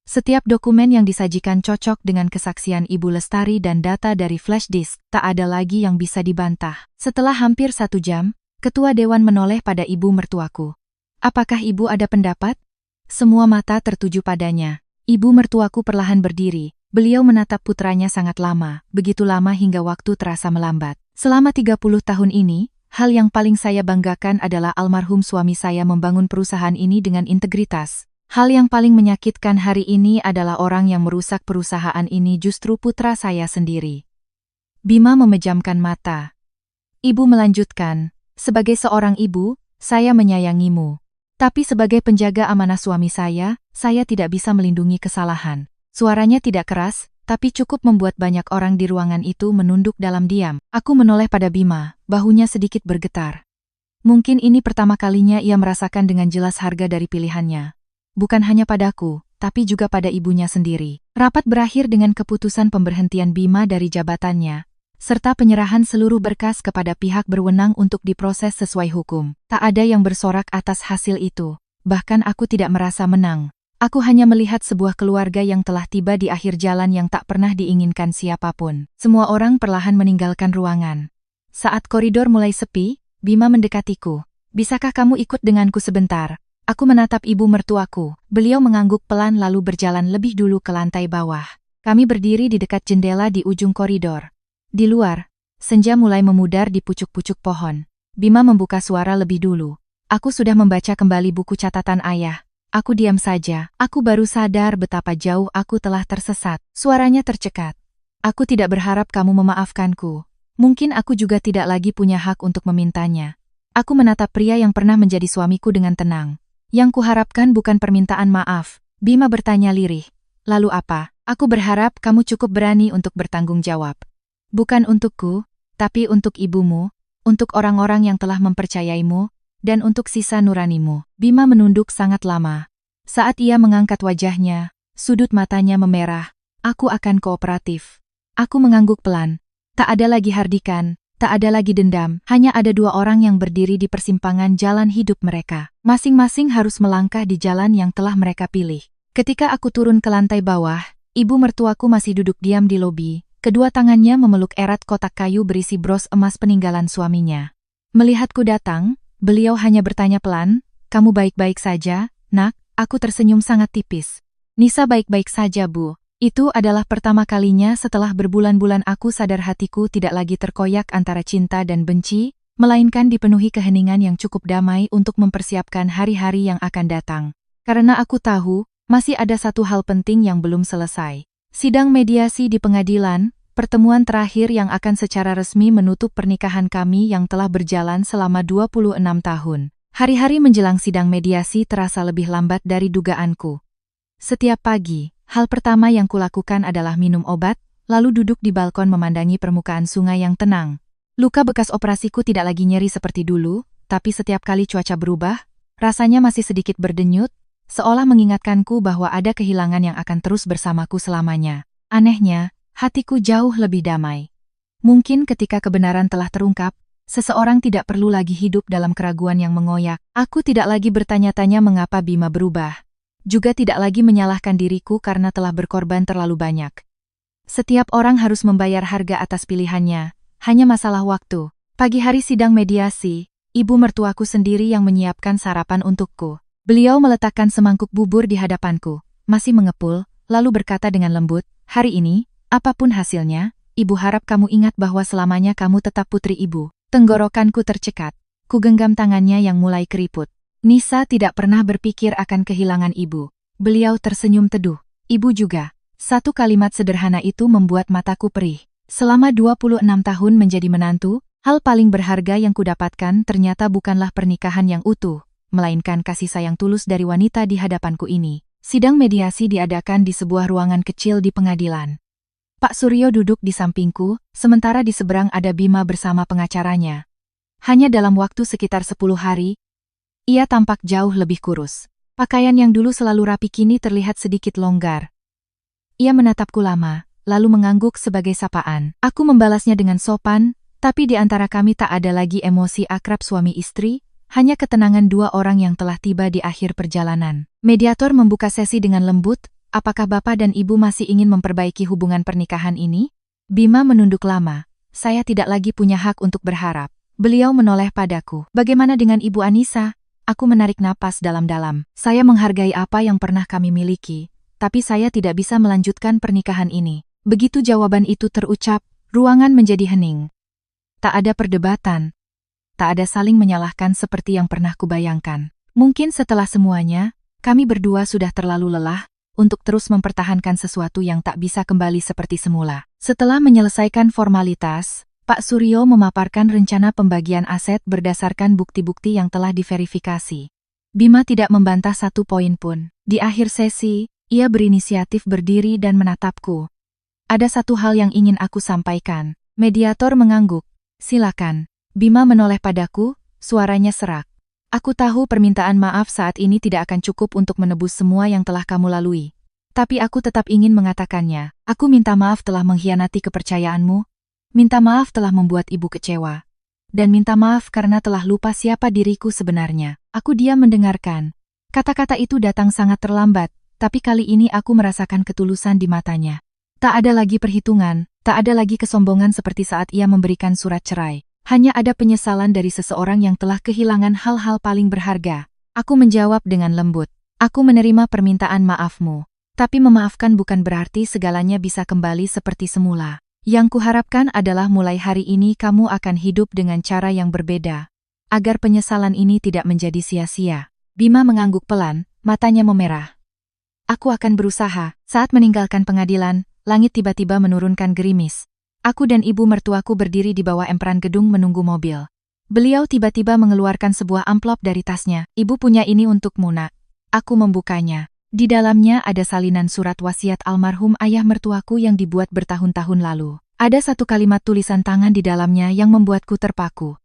Setiap dokumen yang disajikan cocok dengan kesaksian Ibu Lestari dan data dari flash disk, tak ada lagi yang bisa dibantah. Setelah hampir 1 jam, Ketua Dewan menoleh pada ibu mertuaku. Apakah ibu ada pendapat? Semua mata tertuju padanya. Ibu mertuaku perlahan berdiri. Beliau menatap putranya sangat lama, begitu lama hingga waktu terasa melambat. Selama 30 tahun ini, hal yang paling saya banggakan adalah almarhum suami saya membangun perusahaan ini dengan integritas. Hal yang paling menyakitkan hari ini adalah orang yang merusak perusahaan ini justru putra saya sendiri. Bima memejamkan mata. Ibu melanjutkan, sebagai seorang ibu, saya menyayangimu. Tapi sebagai penjaga amanah suami saya tidak bisa melindungi kesalahan. Suaranya tidak keras, tapi cukup membuat banyak orang di ruangan itu menunduk dalam diam. Aku menoleh pada Bima, bahunya sedikit bergetar. Mungkin ini pertama kalinya ia merasakan dengan jelas harga dari pilihannya. Bukan hanya padaku, tapi juga pada ibunya sendiri. Rapat berakhir dengan keputusan pemberhentian Bima dari jabatannya, serta penyerahan seluruh berkas kepada pihak berwenang untuk diproses sesuai hukum. Tak ada yang bersorak atas hasil itu, bahkan aku tidak merasa menang. Aku hanya melihat sebuah keluarga yang telah tiba di akhir jalan yang tak pernah diinginkan siapapun. Semua orang perlahan meninggalkan ruangan. Saat koridor mulai sepi, Bima mendekatiku. Bisakah kamu ikut denganku sebentar? Aku menatap ibu mertuaku. Beliau mengangguk pelan lalu berjalan lebih dulu ke lantai bawah. Kami berdiri di dekat jendela di ujung koridor. Di luar, senja mulai memudar di pucuk-pucuk pohon. Bima membuka suara lebih dulu. Aku sudah membaca kembali buku catatan ayah. Aku diam saja. Aku baru sadar betapa jauh aku telah tersesat. Suaranya tercekat. Aku tidak berharap kamu memaafkanku. Mungkin aku juga tidak lagi punya hak untuk memintanya. Aku menatap pria yang pernah menjadi suamiku dengan tenang. Yang kuharapkan bukan permintaan maaf. Bima bertanya lirih. Lalu apa? Aku berharap kamu cukup berani untuk bertanggung jawab. Bukan untukku, tapi untuk ibumu, untuk orang-orang yang telah mempercayaimu, dan untuk sisa nuranimu. Bima menunduk sangat lama. Saat ia mengangkat wajahnya, sudut matanya memerah. Aku akan kooperatif. Aku mengangguk pelan. Tak ada lagi hardikan, tak ada lagi dendam, hanya ada dua orang yang berdiri di persimpangan jalan hidup mereka. Masing-masing harus melangkah di jalan yang telah mereka pilih. Ketika aku turun ke lantai bawah, ibu mertuaku masih duduk diam di lobi. Kedua tangannya memeluk erat kotak kayu berisi bros emas peninggalan suaminya. Melihatku datang, beliau hanya bertanya pelan, "Kamu baik-baik saja, nak?" Aku tersenyum sangat tipis. "Nisa baik-baik saja, Bu." Itu adalah pertama kalinya setelah berbulan-bulan aku sadar hatiku tidak lagi terkoyak antara cinta dan benci, melainkan dipenuhi keheningan yang cukup damai untuk mempersiapkan hari-hari yang akan datang. Karena aku tahu, masih ada satu hal penting yang belum selesai. Sidang mediasi di pengadilan, pertemuan terakhir yang akan secara resmi menutup pernikahan kami yang telah berjalan selama 26 tahun. Hari-hari menjelang sidang mediasi terasa lebih lambat dari dugaanku. Setiap pagi, hal pertama yang kulakukan adalah minum obat, lalu duduk di balkon memandangi permukaan sungai yang tenang. Luka bekas operasiku tidak lagi nyeri seperti dulu, tapi setiap kali cuaca berubah, rasanya masih sedikit berdenyut, seolah mengingatkanku bahwa ada kehilangan yang akan terus bersamaku selamanya. Anehnya, hatiku jauh lebih damai. Mungkin ketika kebenaran telah terungkap, seseorang tidak perlu lagi hidup dalam keraguan yang mengoyak. Aku tidak lagi bertanya-tanya mengapa Bima berubah. Juga tidak lagi menyalahkan diriku karena telah berkorban terlalu banyak. Setiap orang harus membayar harga atas pilihannya, hanya masalah waktu. Pagi hari sidang mediasi, ibu mertuaku sendiri yang menyiapkan sarapan untukku. Beliau meletakkan semangkuk bubur di hadapanku, masih mengepul, lalu berkata dengan lembut, "Hari ini, apapun hasilnya, ibu harap kamu ingat bahwa selamanya kamu tetap putri ibu." Tenggorokanku tercekat. Ku genggam tangannya yang mulai keriput. Nisa tidak pernah berpikir akan kehilangan ibu. Beliau tersenyum teduh. Ibu juga. Satu kalimat sederhana itu membuat mataku perih. Selama 26 tahun menjadi menantu, hal paling berharga yang kudapatkan ternyata bukanlah pernikahan yang utuh, melainkan kasih sayang tulus dari wanita di hadapanku ini. Sidang mediasi diadakan di sebuah ruangan kecil di pengadilan. Pak Suryo duduk di sampingku, sementara di seberang ada Bima bersama pengacaranya. Hanya dalam waktu sekitar 10 hari, ia tampak jauh lebih kurus. Pakaian yang dulu selalu rapi kini terlihat sedikit longgar. Ia menatapku lama, lalu mengangguk sebagai sapaan. Aku membalasnya dengan sopan, tapi di antara kami tak ada lagi emosi akrab suami istri, hanya ketenangan dua orang yang telah tiba di akhir perjalanan. Mediator membuka sesi dengan lembut. "Apakah Bapak dan Ibu masih ingin memperbaiki hubungan pernikahan ini?" Bima menunduk lama. "Saya tidak lagi punya hak untuk berharap." Beliau menoleh padaku. "Bagaimana dengan Ibu Anissa?" Aku menarik napas dalam-dalam. "Saya menghargai apa yang pernah kami miliki, tapi saya tidak bisa melanjutkan pernikahan ini." Begitu jawaban itu terucap, ruangan menjadi hening. Tak ada perdebatan. Tak ada saling menyalahkan seperti yang pernah kubayangkan. Mungkin setelah semuanya, kami berdua sudah terlalu lelah untuk terus mempertahankan sesuatu yang tak bisa kembali seperti semula. Setelah menyelesaikan formalitas, Pak Suryo memaparkan rencana pembagian aset berdasarkan bukti-bukti yang telah diverifikasi. Bima tidak membantah satu poin pun. Di akhir sesi, ia berinisiatif berdiri dan menatapku. "Ada satu hal yang ingin aku sampaikan." Mediator mengangguk. "Silakan." Bima menoleh padaku, suaranya serak. "Aku tahu permintaan maaf saat ini tidak akan cukup untuk menebus semua yang telah kamu lalui. Tapi aku tetap ingin mengatakannya. Aku minta maaf telah mengkhianati kepercayaanmu. Minta maaf telah membuat ibu kecewa. Dan minta maaf karena telah lupa siapa diriku sebenarnya." Aku diam mendengarkan. Kata-kata itu datang sangat terlambat, tapi kali ini aku merasakan ketulusan di matanya. Tak ada lagi perhitungan, tak ada lagi kesombongan seperti saat ia memberikan surat cerai. Hanya ada penyesalan dari seseorang yang telah kehilangan hal-hal paling berharga. Aku menjawab dengan lembut. "Aku menerima permintaan maafmu. Tapi memaafkan bukan berarti segalanya bisa kembali seperti semula. Yang kuharapkan adalah mulai hari ini kamu akan hidup dengan cara yang berbeda. Agar penyesalan ini tidak menjadi sia-sia." Bima mengangguk pelan, matanya memerah. Aku akan berusaha. Saat meninggalkan pengadilan, langit tiba-tiba menurunkan gerimis. Aku dan ibu mertuaku berdiri di bawah emperan gedung menunggu mobil. Beliau tiba-tiba mengeluarkan sebuah amplop dari tasnya. Ibu punya ini untukmu, nak. Aku membukanya. Di dalamnya ada salinan surat wasiat almarhum ayah mertuaku yang dibuat bertahun-tahun lalu. Ada satu kalimat tulisan tangan di dalamnya yang membuatku terpaku.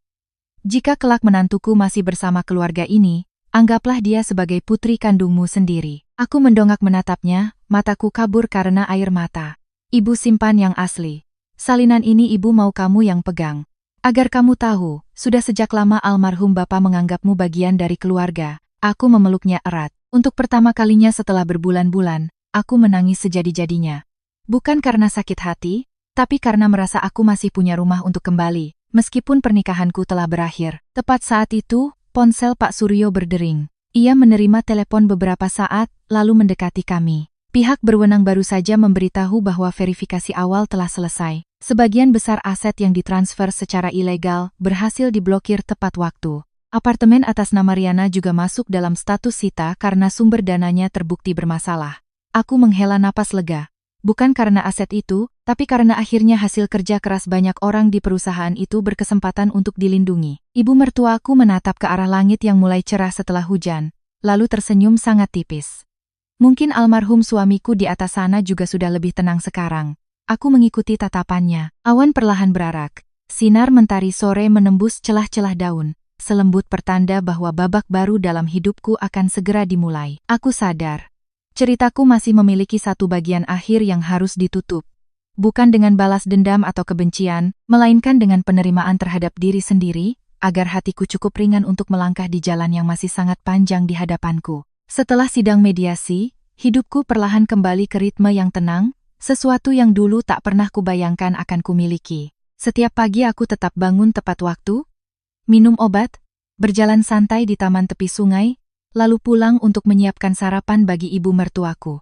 Jika kelak menantuku masih bersama keluarga ini, anggaplah dia sebagai putri kandungmu sendiri. Aku mendongak menatapnya, mataku kabur karena air mata. Ibu simpan yang asli. Salinan ini ibu mau kamu yang pegang. Agar kamu tahu, sudah sejak lama almarhum bapak menganggapmu bagian dari keluarga. Aku memeluknya erat. Untuk pertama kalinya setelah berbulan-bulan, aku menangis sejadi-jadinya. Bukan karena sakit hati, tapi karena merasa aku masih punya rumah untuk kembali, meskipun pernikahanku telah berakhir. Tepat saat itu, ponsel Pak Suryo berdering. Ia menerima telepon beberapa saat, lalu mendekati kami. Pihak berwenang baru saja memberitahu bahwa verifikasi awal telah selesai. Sebagian besar aset yang ditransfer secara ilegal berhasil diblokir tepat waktu. Apartemen atas nama Riana juga masuk dalam status sita karena sumber dananya terbukti bermasalah. Aku menghela napas lega. Bukan karena aset itu, tapi karena akhirnya hasil kerja keras banyak orang di perusahaan itu berkesempatan untuk dilindungi. Ibu mertuaku menatap ke arah langit yang mulai cerah setelah hujan, lalu tersenyum sangat tipis. Mungkin almarhum suamiku di atas sana juga sudah lebih tenang sekarang. Aku mengikuti tatapannya. Awan perlahan berarak. Sinar mentari sore menembus celah-celah daun. Selembut pertanda bahwa babak baru dalam hidupku akan segera dimulai. Aku sadar. Ceritaku masih memiliki satu bagian akhir yang harus ditutup. Bukan dengan balas dendam atau kebencian, melainkan dengan penerimaan terhadap diri sendiri, agar hatiku cukup ringan untuk melangkah di jalan yang masih sangat panjang di hadapanku. Setelah sidang mediasi, hidupku perlahan kembali ke ritme yang tenang, sesuatu yang dulu tak pernah kubayangkan akan kumiliki. Setiap pagi aku tetap bangun tepat waktu, minum obat, berjalan santai di taman tepi sungai, lalu pulang untuk menyiapkan sarapan bagi ibu mertuaku.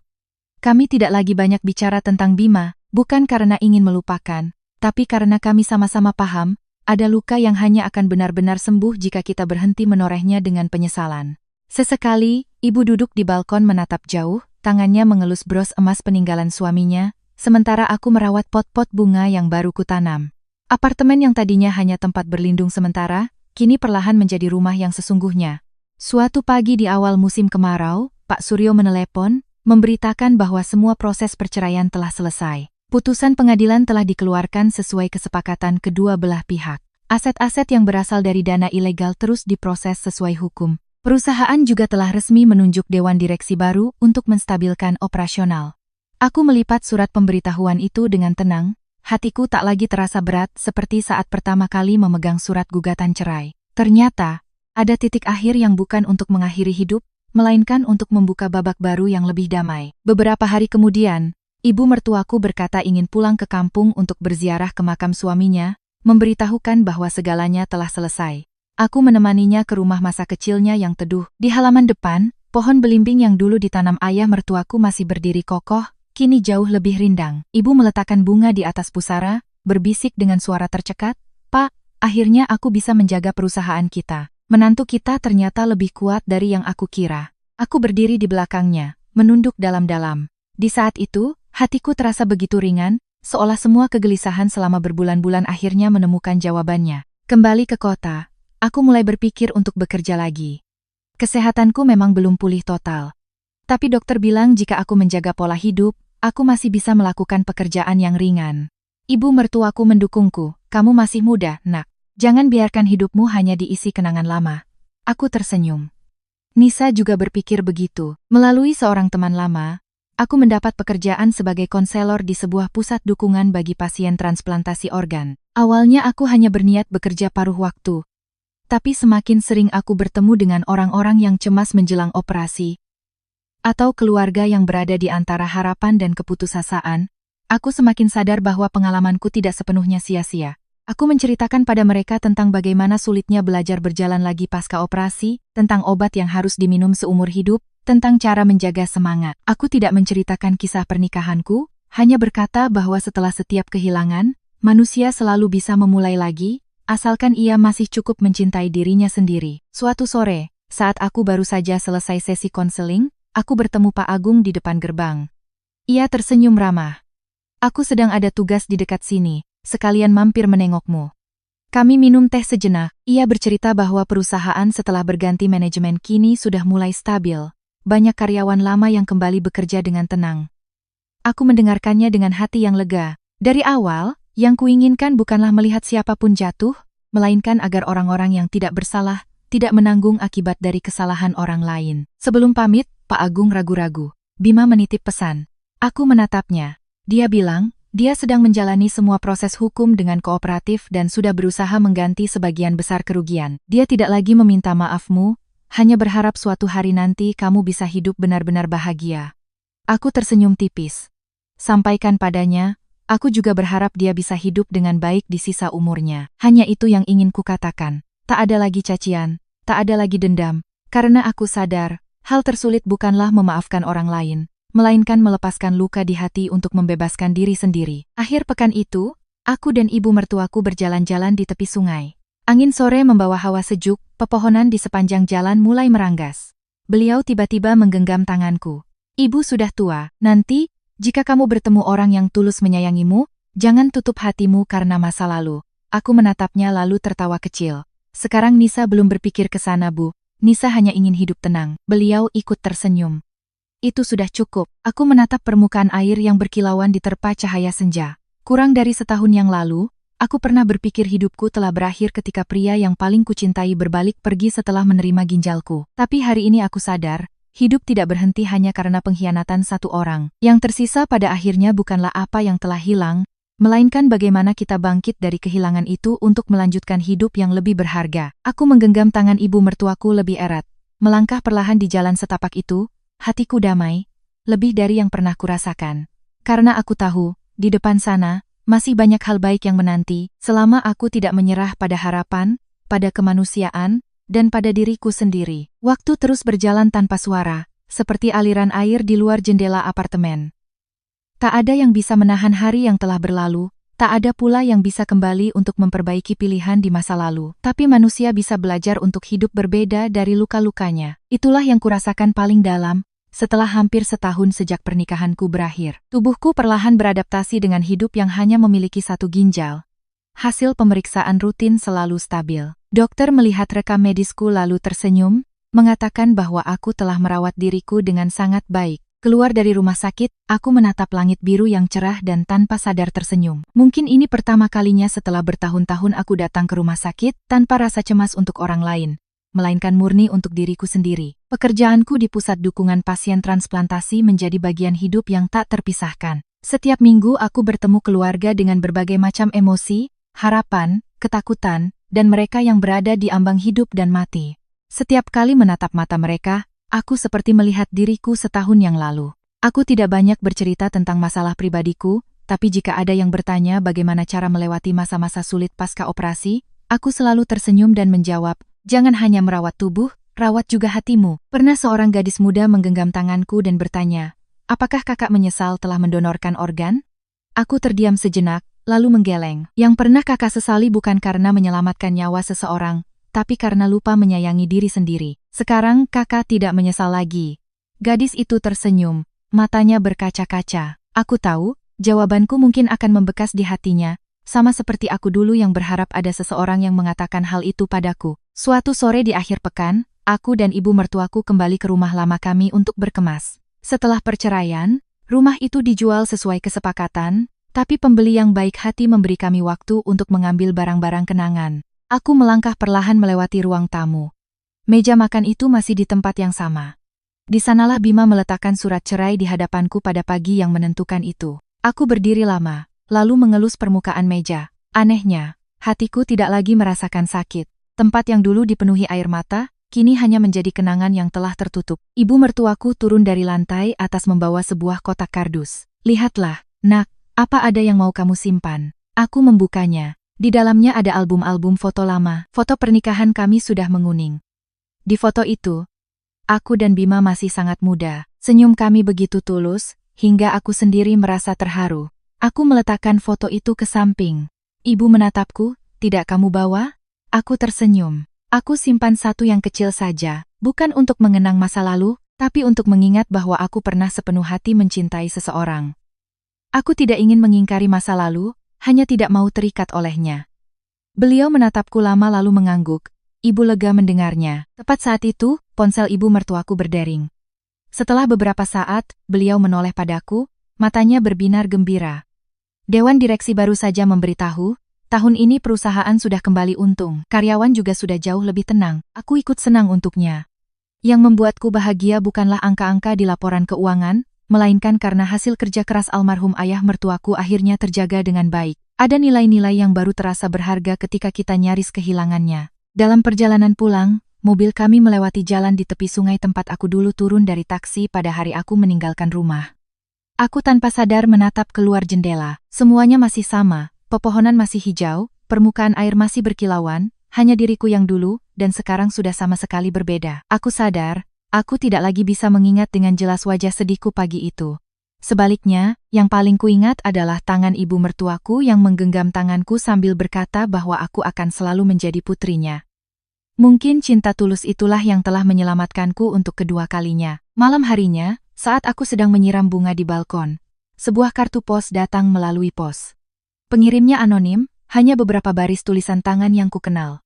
Kami tidak lagi banyak bicara tentang Bima, bukan karena ingin melupakan, tapi karena kami sama-sama paham, ada luka yang hanya akan benar-benar sembuh jika kita berhenti menorehnya dengan penyesalan. Sesekali, ibu duduk di balkon menatap jauh, tangannya mengelus bros emas peninggalan suaminya, sementara aku merawat pot-pot bunga yang baru kutanam. Apartemen yang tadinya hanya tempat berlindung sementara, kini perlahan menjadi rumah yang sesungguhnya. Suatu pagi di awal musim kemarau, Pak Suryo menelepon, memberitakan bahwa semua proses perceraian telah selesai. Putusan pengadilan telah dikeluarkan sesuai kesepakatan kedua belah pihak. Aset-aset yang berasal dari dana ilegal terus diproses sesuai hukum. Perusahaan juga telah resmi menunjuk dewan direksi baru untuk menstabilkan operasional. Aku melipat surat pemberitahuan itu dengan tenang. Hatiku tak lagi terasa berat seperti saat pertama kali memegang surat gugatan cerai. Ternyata, ada titik akhir yang bukan untuk mengakhiri hidup, melainkan untuk membuka babak baru yang lebih damai. Beberapa hari kemudian, ibu mertuaku berkata ingin pulang ke kampung untuk berziarah ke makam suaminya, memberitahukan bahwa segalanya telah selesai. Aku menemaninya ke rumah masa kecilnya yang teduh. Di halaman depan, pohon belimbing yang dulu ditanam ayah mertuaku masih berdiri kokoh, kini jauh lebih rindang. Ibu meletakkan bunga di atas pusara, berbisik dengan suara tercekat, "Pak, akhirnya aku bisa menjaga perusahaan kita. Menantu kita ternyata lebih kuat dari yang aku kira." Aku berdiri di belakangnya, menunduk dalam-dalam. Di saat itu, hatiku terasa begitu ringan, seolah semua kegelisahan selama berbulan-bulan akhirnya menemukan jawabannya. Kembali ke kota, aku mulai berpikir untuk bekerja lagi. Kesehatanku memang belum pulih total. Tapi dokter bilang jika aku menjaga pola hidup, aku masih bisa melakukan pekerjaan yang ringan. Ibu mertuaku mendukungku, "Kamu masih muda, nak. Jangan biarkan hidupmu hanya diisi kenangan lama." Aku tersenyum. Nisa juga berpikir begitu. Melalui seorang teman lama, aku mendapat pekerjaan sebagai konselor di sebuah pusat dukungan bagi pasien transplantasi organ. Awalnya aku hanya berniat bekerja paruh waktu. Tapi semakin sering aku bertemu dengan orang-orang yang cemas menjelang operasi, atau keluarga yang berada di antara harapan dan keputusasaan, aku semakin sadar bahwa pengalamanku tidak sepenuhnya sia-sia. Aku menceritakan pada mereka tentang bagaimana sulitnya belajar berjalan lagi pasca operasi, tentang obat yang harus diminum seumur hidup, tentang cara menjaga semangat. Aku tidak menceritakan kisah pernikahanku, hanya berkata bahwa setelah setiap kehilangan, manusia selalu bisa memulai lagi, asalkan ia masih cukup mencintai dirinya sendiri. Suatu sore, Saat aku baru saja selesai sesi konseling, aku bertemu Pak Agung di depan gerbang. Ia tersenyum ramah. Aku sedang ada tugas di dekat sini, sekalian mampir menengokmu. Kami minum teh sejenak. Ia bercerita bahwa perusahaan setelah berganti manajemen kini sudah mulai stabil. Banyak karyawan lama yang kembali bekerja dengan tenang. Aku mendengarkannya dengan hati yang lega. Dari awal, yang kuinginkan bukanlah melihat siapapun jatuh, melainkan agar orang-orang yang tidak bersalah tidak menanggung akibat dari kesalahan orang lain. Sebelum pamit, Pak Agung ragu-ragu. Bima menitip pesan. Aku menatapnya. Dia bilang, dia sedang menjalani semua proses hukum dengan kooperatif dan sudah berusaha mengganti sebagian besar kerugian. Dia tidak lagi meminta maafmu, hanya berharap suatu hari nanti kamu bisa hidup benar-benar bahagia. Aku tersenyum tipis. Sampaikan padanya, aku juga berharap dia bisa hidup dengan baik di sisa umurnya. Hanya itu yang ingin kukatakan. Tak ada lagi cacian, tak ada lagi dendam, karena aku sadar, hal tersulit bukanlah memaafkan orang lain, melainkan melepaskan luka di hati untuk membebaskan diri sendiri. Akhir pekan itu, aku dan ibu mertuaku berjalan-jalan di tepi sungai. Angin sore membawa hawa sejuk, pepohonan di sepanjang jalan mulai meranggas. Beliau tiba-tiba menggenggam tanganku. Ibu sudah tua, nanti, jika kamu bertemu orang yang tulus menyayangimu, jangan tutup hatimu karena masa lalu. Aku menatapnya lalu tertawa kecil. Sekarang Nisa belum berpikir ke sana, Bu. Nisa hanya ingin hidup tenang. Beliau ikut tersenyum. Itu sudah cukup. Aku menatap permukaan air yang berkilauan diterpa cahaya senja. Kurang dari setahun yang lalu, aku pernah berpikir hidupku telah berakhir ketika pria yang paling kucintai berbalik pergi setelah menerima ginjalku. Tapi hari ini aku sadar, hidup tidak berhenti hanya karena pengkhianatan satu orang. Yang tersisa pada akhirnya bukanlah apa yang telah hilang, melainkan bagaimana kita bangkit dari kehilangan itu untuk melanjutkan hidup yang lebih berharga. Aku menggenggam tangan ibu mertuaku lebih erat. Melangkah perlahan di jalan setapak itu, hatiku damai, lebih dari yang pernah kurasakan. Karena aku tahu, di depan sana, masih banyak hal baik yang menanti, selama aku tidak menyerah pada harapan, pada kemanusiaan, dan pada diriku sendiri. Waktu terus berjalan tanpa suara, seperti aliran air di luar jendela apartemen. Tak ada yang bisa menahan hari yang telah berlalu, tak ada pula yang bisa kembali untuk memperbaiki pilihan di masa lalu. Tapi manusia bisa belajar untuk hidup berbeda dari luka-lukanya. Itulah yang kurasakan paling dalam, setelah hampir setahun sejak pernikahanku berakhir. Tubuhku perlahan beradaptasi dengan hidup yang hanya memiliki satu ginjal. Hasil pemeriksaan rutin selalu stabil. Dokter melihat rekam medisku lalu tersenyum, mengatakan bahwa aku telah merawat diriku dengan sangat baik. Keluar dari rumah sakit, aku menatap langit biru yang cerah dan tanpa sadar tersenyum. Mungkin ini pertama kalinya setelah bertahun-tahun aku datang ke rumah sakit tanpa rasa cemas untuk orang lain, melainkan murni untuk diriku sendiri. Pekerjaanku di pusat dukungan pasien transplantasi menjadi bagian hidup yang tak terpisahkan. Setiap minggu aku bertemu keluarga dengan berbagai macam emosi, harapan, ketakutan, dan mereka yang berada di ambang hidup dan mati. Setiap kali menatap mata mereka, aku seperti melihat diriku setahun yang lalu. Aku tidak banyak bercerita tentang masalah pribadiku, tapi jika ada yang bertanya bagaimana cara melewati masa-masa sulit pasca operasi, aku selalu tersenyum dan menjawab, jangan hanya merawat tubuh, rawat juga hatimu. Pernah seorang gadis muda menggenggam tanganku dan bertanya, apakah kakak menyesal telah mendonorkan organ? Aku terdiam sejenak, lalu menggeleng. Yang pernah kakak sesali bukan karena menyelamatkan nyawa seseorang, tapi karena lupa menyayangi diri sendiri. Sekarang kakak tidak menyesal lagi. Gadis itu tersenyum, matanya berkaca-kaca. Aku tahu, jawabanku mungkin akan membekas di hatinya, sama seperti aku dulu yang berharap ada seseorang yang mengatakan hal itu padaku. Suatu sore di akhir pekan, aku dan ibu mertuaku kembali ke rumah lama kami untuk berkemas. Setelah perceraian, rumah itu dijual sesuai kesepakatan, tapi pembeli yang baik hati memberi kami waktu untuk mengambil barang-barang kenangan. Aku melangkah perlahan melewati ruang tamu. Meja makan itu masih di tempat yang sama. Di sanalah Bima meletakkan surat cerai di hadapanku pada pagi yang menentukan itu. Aku berdiri lama, lalu mengelus permukaan meja. Anehnya, hatiku tidak lagi merasakan sakit. Tempat yang dulu dipenuhi air mata, kini hanya menjadi kenangan yang telah tertutup. Ibu mertuaku turun dari lantai atas membawa sebuah kotak kardus. Lihatlah, nak. Apa ada yang mau kamu simpan? Aku membukanya. Di dalamnya ada album-album foto lama. Foto pernikahan kami sudah menguning. Di foto itu, aku dan Bima masih sangat muda. Senyum kami begitu tulus, hingga aku sendiri merasa terharu. Aku meletakkan foto itu ke samping. Ibu menatapku, tidak kamu bawa? Aku tersenyum. Aku simpan satu yang kecil saja, Bukan untuk mengenang masa lalu, tapi untuk mengingat bahwa aku pernah sepenuh hati mencintai seseorang. Aku tidak ingin mengingkari masa lalu, hanya tidak mau terikat olehnya. Beliau menatapku lama lalu mengangguk. Ibu lega mendengarnya. Tepat saat itu, ponsel ibu mertuaku berdering. Setelah beberapa saat, beliau menoleh padaku, matanya berbinar gembira. Dewan direksi baru saja memberitahu, tahun ini perusahaan sudah kembali untung. Karyawan juga sudah jauh lebih tenang. Aku ikut senang untuknya. Yang membuatku bahagia bukanlah angka-angka di laporan keuangan, melainkan karena hasil kerja keras almarhum ayah mertuaku akhirnya terjaga dengan baik. Ada nilai-nilai yang baru terasa berharga ketika kita nyaris kehilangannya. Dalam perjalanan pulang, mobil kami melewati jalan di tepi sungai tempat aku dulu turun dari taksi pada hari aku meninggalkan rumah. Aku tanpa sadar menatap keluar jendela. Semuanya masih sama, pepohonan masih hijau, permukaan air masih berkilauan, hanya diriku yang dulu, dan sekarang sudah sama sekali berbeda. Aku sadar, aku tidak lagi bisa mengingat dengan jelas wajah sedihku pagi itu. Sebaliknya, yang paling kuingat adalah tangan ibu mertuaku yang menggenggam tanganku sambil berkata bahwa aku akan selalu menjadi putrinya. Mungkin cinta tulus itulah yang telah menyelamatkanku untuk kedua kalinya. Malam harinya, saat aku sedang menyiram bunga di balkon, sebuah kartu pos datang melalui pos. Pengirimnya anonim, hanya beberapa baris tulisan tangan yang kukenal.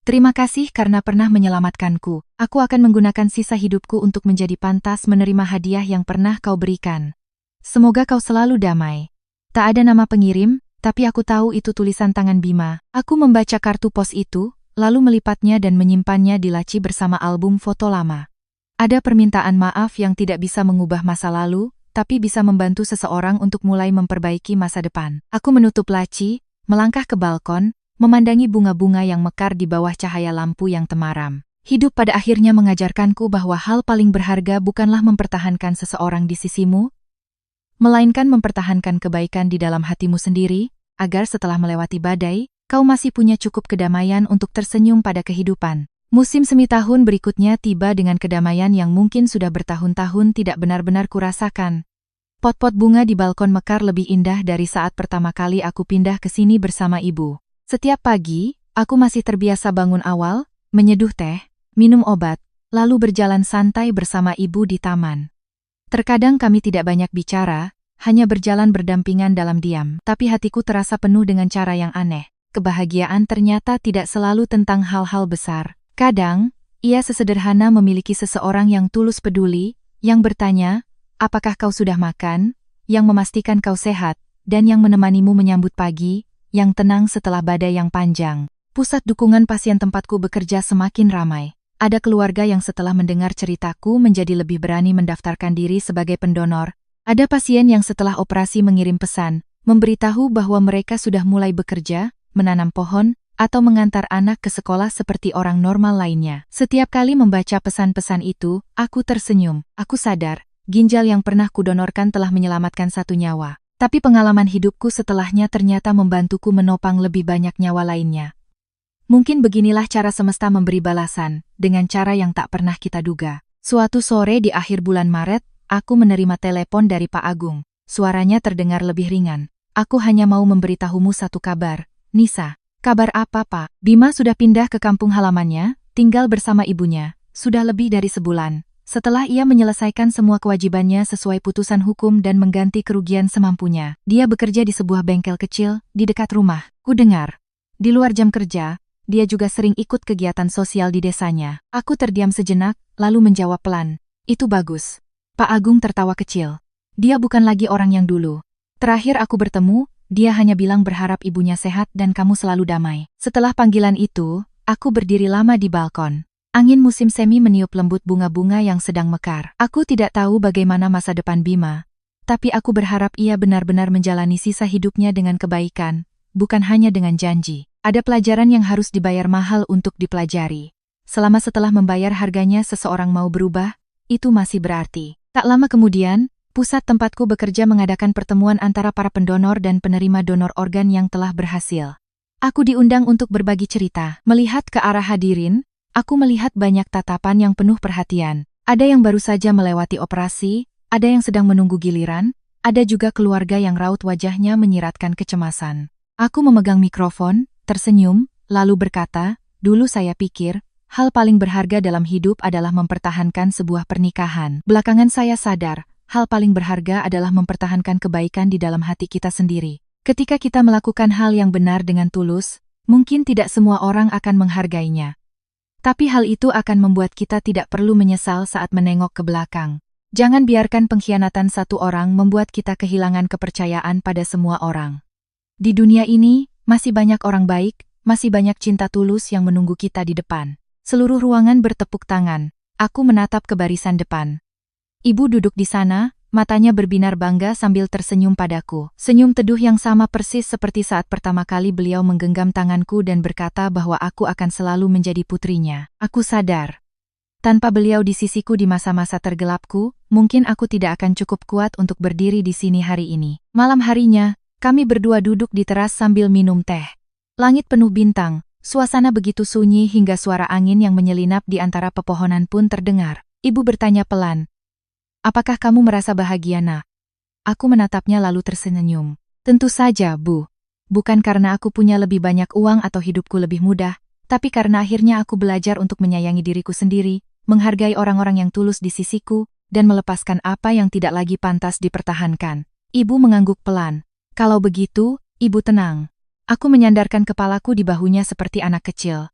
Terima kasih karena pernah menyelamatkanku. Aku akan menggunakan sisa hidupku untuk menjadi pantas menerima hadiah yang pernah kau berikan. Semoga kau selalu damai. Tak ada nama pengirim, tapi aku tahu itu tulisan tangan Bima. Aku membaca kartu pos itu, lalu melipatnya dan menyimpannya di laci bersama album foto lama. Ada permintaan maaf yang tidak bisa mengubah masa lalu, tapi bisa membantu seseorang untuk mulai memperbaiki masa depan. Aku menutup laci, melangkah ke balkon, memandangi bunga-bunga yang mekar di bawah cahaya lampu yang temaram. Hidup pada akhirnya mengajarkanku bahwa hal paling berharga bukanlah mempertahankan seseorang di sisimu, melainkan mempertahankan kebaikan di dalam hatimu sendiri, agar setelah melewati badai, kau masih punya cukup kedamaian untuk tersenyum pada kehidupan. Musim semi tahun berikutnya tiba dengan kedamaian yang mungkin sudah bertahun-tahun tidak benar-benar kurasakan. Pot-pot bunga di balkon mekar lebih indah dari saat pertama kali aku pindah ke sini bersama ibu. Setiap pagi, aku masih terbiasa bangun awal, menyeduh teh, minum obat, lalu berjalan santai bersama ibu di taman. Terkadang kami tidak banyak bicara, hanya berjalan berdampingan dalam diam. Tapi hatiku terasa penuh dengan cara yang aneh. Kebahagiaan ternyata tidak selalu tentang hal-hal besar. Kadang, ia sesederhana memiliki seseorang yang tulus peduli, yang bertanya, apakah kau sudah makan, yang memastikan kau sehat, dan yang menemanimu menyambut pagi, yang tenang setelah badai yang panjang. Pusat dukungan pasien tempatku bekerja semakin ramai. Ada keluarga yang setelah mendengar ceritaku menjadi lebih berani mendaftarkan diri sebagai pendonor. Ada pasien yang setelah operasi mengirim pesan, memberitahu bahwa mereka sudah mulai bekerja, menanam pohon, atau mengantar anak ke sekolah seperti orang normal lainnya. Setiap kali membaca pesan-pesan itu, aku tersenyum. Aku sadar, ginjal yang pernah kudonorkan telah menyelamatkan satu nyawa. Tapi pengalaman hidupku setelahnya ternyata membantuku menopang lebih banyak nyawa lainnya. Mungkin beginilah cara semesta memberi balasan, dengan cara yang tak pernah kita duga. Suatu sore di akhir bulan Maret, aku menerima telepon dari Pak Agung. Suaranya terdengar lebih ringan. Aku hanya mau memberitahumu satu kabar. Nisa, kabar apa Pak? Bima sudah pindah ke kampung halamannya, tinggal bersama ibunya. Sudah lebih dari sebulan. Setelah ia menyelesaikan semua kewajibannya sesuai putusan hukum dan mengganti kerugian semampunya. Dia bekerja di sebuah bengkel kecil, di dekat rumah. Ku dengar. Di luar jam kerja, dia juga sering ikut kegiatan sosial di desanya. Aku terdiam sejenak, lalu menjawab pelan. Itu bagus. Pak Agung tertawa kecil. Dia bukan lagi orang yang dulu. Terakhir aku bertemu, dia hanya bilang berharap ibunya sehat dan kamu selalu damai. Setelah panggilan itu, aku berdiri lama di balkon. Angin musim semi meniup lembut bunga-bunga yang sedang mekar. Aku tidak tahu bagaimana masa depan Bima, tapi aku berharap ia benar-benar menjalani sisa hidupnya dengan kebaikan, bukan hanya dengan janji. Ada pelajaran yang harus dibayar mahal untuk dipelajari. Selama setelah membayar harganya seseorang mau berubah, itu masih berarti. Tak lama kemudian, pusat tempatku bekerja mengadakan pertemuan antara para pendonor dan penerima donor organ yang telah berhasil. Aku diundang untuk berbagi cerita. Melihat ke arah hadirin, aku melihat banyak tatapan yang penuh perhatian. Ada yang baru saja melewati operasi, ada yang sedang menunggu giliran, ada juga keluarga yang raut wajahnya menyiratkan kecemasan. Aku memegang mikrofon, tersenyum, lalu berkata, dulu saya pikir, hal paling berharga dalam hidup adalah mempertahankan sebuah pernikahan. Belakangan saya sadar, hal paling berharga adalah mempertahankan kebaikan di dalam hati kita sendiri. Ketika kita melakukan hal yang benar dengan tulus, mungkin tidak semua orang akan menghargainya. Tapi hal itu akan membuat kita tidak perlu menyesal saat menengok ke belakang. Jangan biarkan pengkhianatan satu orang membuat kita kehilangan kepercayaan pada semua orang. Di dunia ini, masih banyak orang baik, masih banyak cinta tulus yang menunggu kita di depan. Seluruh ruangan bertepuk tangan. Aku menatap ke barisan depan. Ibu duduk di sana, matanya berbinar bangga sambil tersenyum padaku. Senyum teduh yang sama persis seperti saat pertama kali beliau menggenggam tanganku dan berkata bahwa aku akan selalu menjadi putrinya. Aku sadar. Tanpa beliau di sisiku di masa-masa tergelapku, mungkin aku tidak akan cukup kuat untuk berdiri di sini hari ini. Malam harinya, kami berdua duduk di teras sambil minum teh. Langit penuh bintang. Suasana begitu sunyi hingga suara angin yang menyelinap di antara pepohonan pun terdengar. Ibu bertanya pelan, "Apakah kamu merasa bahagia, Nak?" Aku menatapnya lalu tersenyum. "Tentu saja, Bu. Bukan karena aku punya lebih banyak uang atau hidupku lebih mudah, tapi karena akhirnya aku belajar untuk menyayangi diriku sendiri, menghargai orang-orang yang tulus di sisiku, dan melepaskan apa yang tidak lagi pantas dipertahankan." Ibu mengangguk pelan. "Kalau begitu, Ibu tenang." Aku menyandarkan kepalaku di bahunya seperti anak kecil.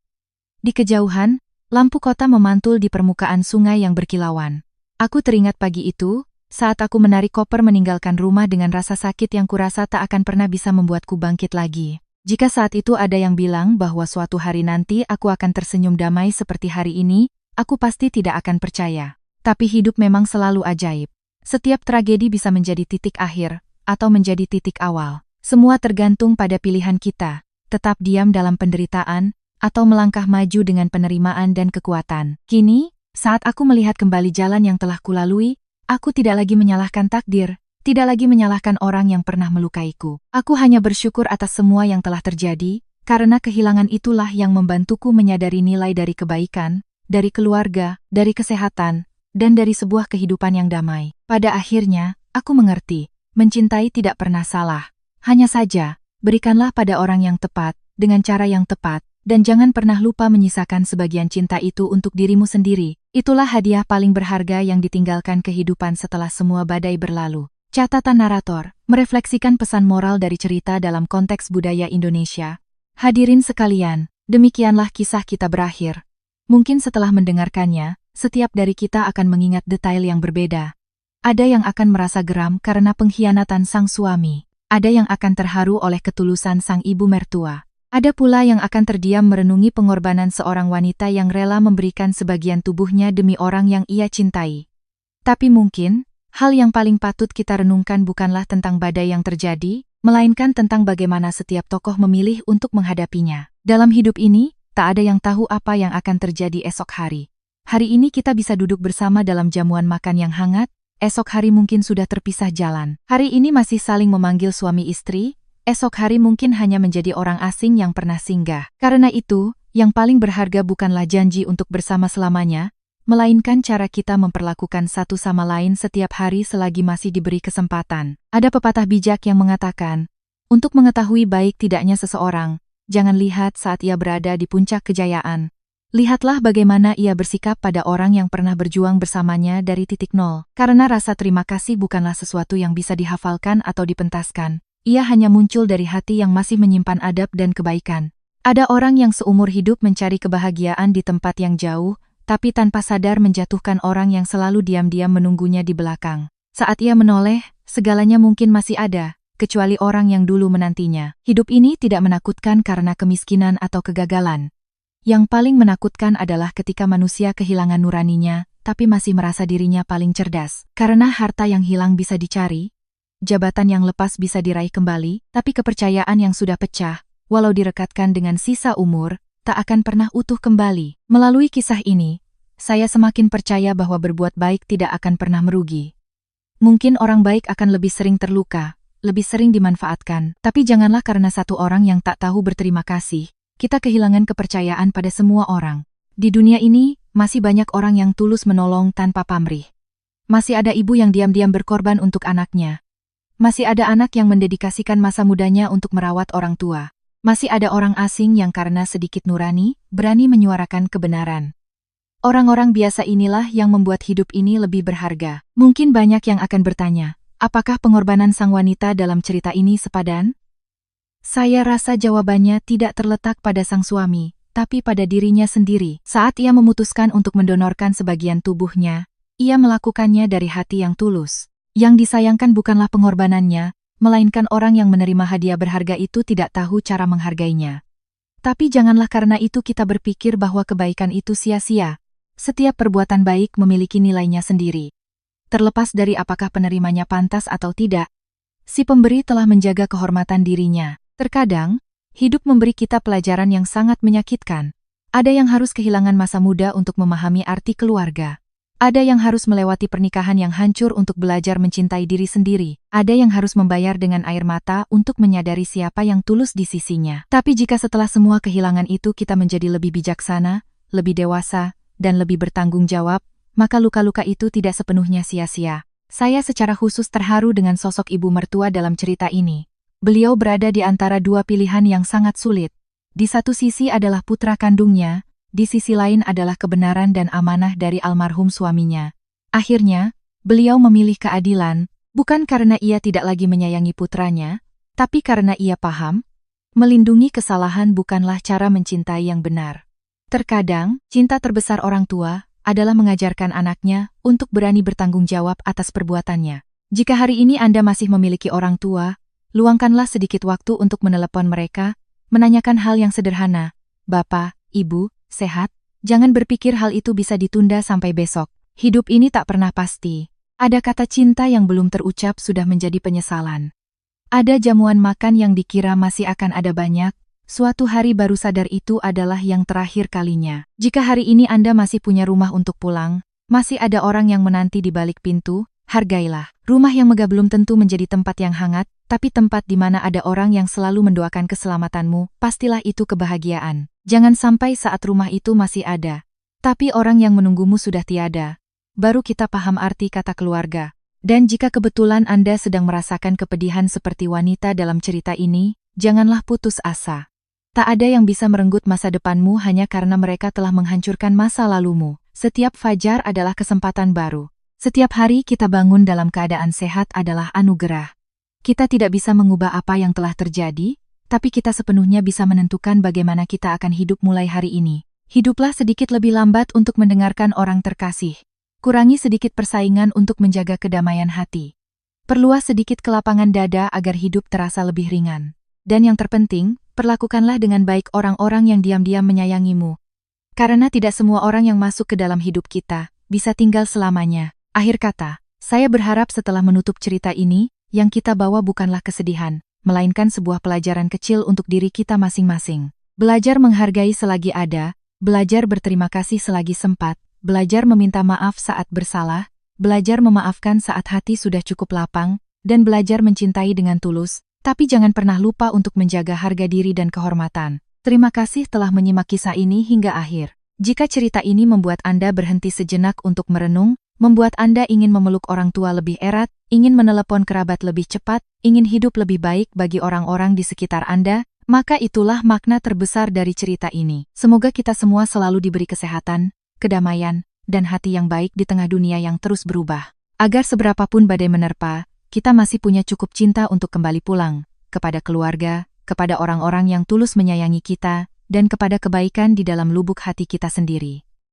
Di kejauhan, lampu kota memantul di permukaan sungai yang berkilauan. Aku teringat pagi itu, saat aku menarik koper meninggalkan rumah dengan rasa sakit yang kurasa tak akan pernah bisa membuatku bangkit lagi. Jika saat itu ada yang bilang bahwa suatu hari nanti aku akan tersenyum damai seperti hari ini, aku pasti tidak akan percaya. Tapi hidup memang selalu ajaib. Setiap tragedi bisa menjadi titik akhir, atau menjadi titik awal. Semua tergantung pada pilihan kita, tetap diam dalam penderitaan, atau melangkah maju dengan penerimaan dan kekuatan. Kini, saat aku melihat kembali jalan yang telah kulalui, aku tidak lagi menyalahkan takdir, tidak lagi menyalahkan orang yang pernah melukaiku. Aku hanya bersyukur atas semua yang telah terjadi, karena kehilangan itulah yang membantuku menyadari nilai dari kebaikan, dari keluarga, dari kesehatan, dan dari sebuah kehidupan yang damai. Pada akhirnya, aku mengerti, mencintai tidak pernah salah. Hanya saja, berikanlah pada orang yang tepat, dengan cara yang tepat, dan jangan pernah lupa menyisakan sebagian cinta itu untuk dirimu sendiri. Itulah hadiah paling berharga yang ditinggalkan kehidupan setelah semua badai berlalu. Catatan narator, merefleksikan pesan moral dari cerita dalam konteks budaya Indonesia. Hadirin sekalian, demikianlah kisah kita berakhir. Mungkin setelah mendengarkannya, setiap dari kita akan mengingat detail yang berbeda. Ada yang akan merasa geram karena pengkhianatan sang suami. Ada yang akan terharu oleh ketulusan sang ibu mertua. Ada pula yang akan terdiam merenungi pengorbanan seorang wanita yang rela memberikan sebagian tubuhnya demi orang yang ia cintai. Tapi mungkin, hal yang paling patut kita renungkan bukanlah tentang badai yang terjadi, melainkan tentang bagaimana setiap tokoh memilih untuk menghadapinya. Dalam hidup ini, tak ada yang tahu apa yang akan terjadi esok hari. Hari ini kita bisa duduk bersama dalam jamuan makan yang hangat, esok hari mungkin sudah terpisah jalan. Hari ini masih saling memanggil suami istri, esok hari mungkin hanya menjadi orang asing yang pernah singgah. Karena itu, yang paling berharga bukanlah janji untuk bersama selamanya, melainkan cara kita memperlakukan satu sama lain setiap hari selagi masih diberi kesempatan. Ada pepatah bijak yang mengatakan, untuk mengetahui baik tidaknya seseorang, jangan lihat saat ia berada di puncak kejayaan. Lihatlah bagaimana ia bersikap pada orang yang pernah berjuang bersamanya dari titik nol. Karena rasa terima kasih bukanlah sesuatu yang bisa dihafalkan atau dipentaskan. Ia hanya muncul dari hati yang masih menyimpan adab dan kebaikan. Ada orang yang seumur hidup mencari kebahagiaan di tempat yang jauh, tapi tanpa sadar menjatuhkan orang yang selalu diam-diam menunggunya di belakang. Saat ia menoleh, segalanya mungkin masih ada, kecuali orang yang dulu menantinya. Hidup ini tidak menakutkan karena kemiskinan atau kegagalan. Yang paling menakutkan adalah ketika manusia kehilangan nuraninya, tapi masih merasa dirinya paling cerdas. Karena harta yang hilang bisa dicari, jabatan yang lepas bisa diraih kembali, tapi kepercayaan yang sudah pecah, walau direkatkan dengan sisa umur, tak akan pernah utuh kembali. Melalui kisah ini, saya semakin percaya bahwa berbuat baik tidak akan pernah merugi. Mungkin orang baik akan lebih sering terluka, lebih sering dimanfaatkan, tapi janganlah karena satu orang yang tak tahu berterima kasih, kita kehilangan kepercayaan pada semua orang. Di dunia ini, masih banyak orang yang tulus menolong tanpa pamrih. Masih ada ibu yang diam-diam berkorban untuk anaknya. Masih ada anak yang mendedikasikan masa mudanya untuk merawat orang tua. Masih ada orang asing yang karena sedikit nurani, berani menyuarakan kebenaran. Orang-orang biasa inilah yang membuat hidup ini lebih berharga. Mungkin banyak yang akan bertanya, apakah pengorbanan sang wanita dalam cerita ini sepadan? Saya rasa jawabannya tidak terletak pada sang suami, tapi pada dirinya sendiri. Saat ia memutuskan untuk mendonorkan sebagian tubuhnya, ia melakukannya dari hati yang tulus. Yang disayangkan bukanlah pengorbanannya, melainkan orang yang menerima hadiah berharga itu tidak tahu cara menghargainya. Tapi janganlah karena itu kita berpikir bahwa kebaikan itu sia-sia. Setiap perbuatan baik memiliki nilainya sendiri. Terlepas dari apakah penerimanya pantas atau tidak, si pemberi telah menjaga kehormatan dirinya. Terkadang, hidup memberi kita pelajaran yang sangat menyakitkan. Ada yang harus kehilangan masa muda untuk memahami arti keluarga. Ada yang harus melewati pernikahan yang hancur untuk belajar mencintai diri sendiri. Ada yang harus membayar dengan air mata untuk menyadari siapa yang tulus di sisinya. Tapi jika setelah semua kehilangan itu kita menjadi lebih bijaksana, lebih dewasa, dan lebih bertanggung jawab, maka luka-luka itu tidak sepenuhnya sia-sia. Saya secara khusus terharu dengan sosok ibu mertua dalam cerita ini. Beliau berada di antara dua pilihan yang sangat sulit. Di satu sisi adalah putra kandungnya, di sisi lain adalah kebenaran dan amanah dari almarhum suaminya. Akhirnya, beliau memilih keadilan, bukan karena ia tidak lagi menyayangi putranya, tapi karena ia paham, melindungi kesalahan bukanlah cara mencintai yang benar. Terkadang, cinta terbesar orang tua adalah mengajarkan anaknya untuk berani bertanggung jawab atas perbuatannya. Jika hari ini Anda masih memiliki orang tua, luangkanlah sedikit waktu untuk menelepon mereka, menanyakan hal yang sederhana. Bapak, Ibu, sehat? Jangan berpikir hal itu bisa ditunda sampai besok. Hidup ini tak pernah pasti. Ada kata cinta yang belum terucap sudah menjadi penyesalan. Ada jamuan makan yang dikira masih akan ada banyak, suatu hari baru sadar itu adalah yang terakhir kalinya. Jika hari ini Anda masih punya rumah untuk pulang, masih ada orang yang menanti di balik pintu, hargailah. Rumah yang megah belum tentu menjadi tempat yang hangat, tapi tempat di mana ada orang yang selalu mendoakan keselamatanmu, pastilah itu kebahagiaan. Jangan sampai saat rumah itu masih ada, tapi orang yang menunggumu sudah tiada, baru kita paham arti kata keluarga. Dan jika kebetulan Anda sedang merasakan kepedihan seperti wanita dalam cerita ini, janganlah putus asa. Tak ada yang bisa merenggut masa depanmu hanya karena mereka telah menghancurkan masa lalumu. Setiap fajar adalah kesempatan baru. Setiap hari kita bangun dalam keadaan sehat adalah anugerah. Kita tidak bisa mengubah apa yang telah terjadi, tapi kita sepenuhnya bisa menentukan bagaimana kita akan hidup mulai hari ini. Hiduplah sedikit lebih lambat untuk mendengarkan orang terkasih. Kurangi sedikit persaingan untuk menjaga kedamaian hati. Perluas sedikit kelapangan dada agar hidup terasa lebih ringan. Dan yang terpenting, perlakukanlah dengan baik orang-orang yang diam-diam menyayangimu. Karena tidak semua orang yang masuk ke dalam hidup kita bisa tinggal selamanya. Akhir kata, saya berharap setelah menutup cerita ini, yang kita bawa bukanlah kesedihan, melainkan sebuah pelajaran kecil untuk diri kita masing-masing. Belajar menghargai selagi ada, belajar berterima kasih selagi sempat, belajar meminta maaf saat bersalah, belajar memaafkan saat hati sudah cukup lapang, dan belajar mencintai dengan tulus, tapi jangan pernah lupa untuk menjaga harga diri dan kehormatan. Terima kasih telah menyimak kisah ini hingga akhir. Jika cerita ini membuat Anda berhenti sejenak untuk merenung, membuat Anda ingin memeluk orang tua lebih erat, ingin menelepon kerabat lebih cepat, ingin hidup lebih baik bagi orang-orang di sekitar Anda, maka itulah makna terbesar dari cerita ini. Semoga kita semua selalu diberi kesehatan, kedamaian, dan hati yang baik di tengah dunia yang terus berubah. Agar seberapapun badai menerpa, kita masih punya cukup cinta untuk kembali pulang, kepada keluarga, kepada orang-orang yang tulus menyayangi kita, dan kepada kebaikan di dalam lubuk hati kita sendiri.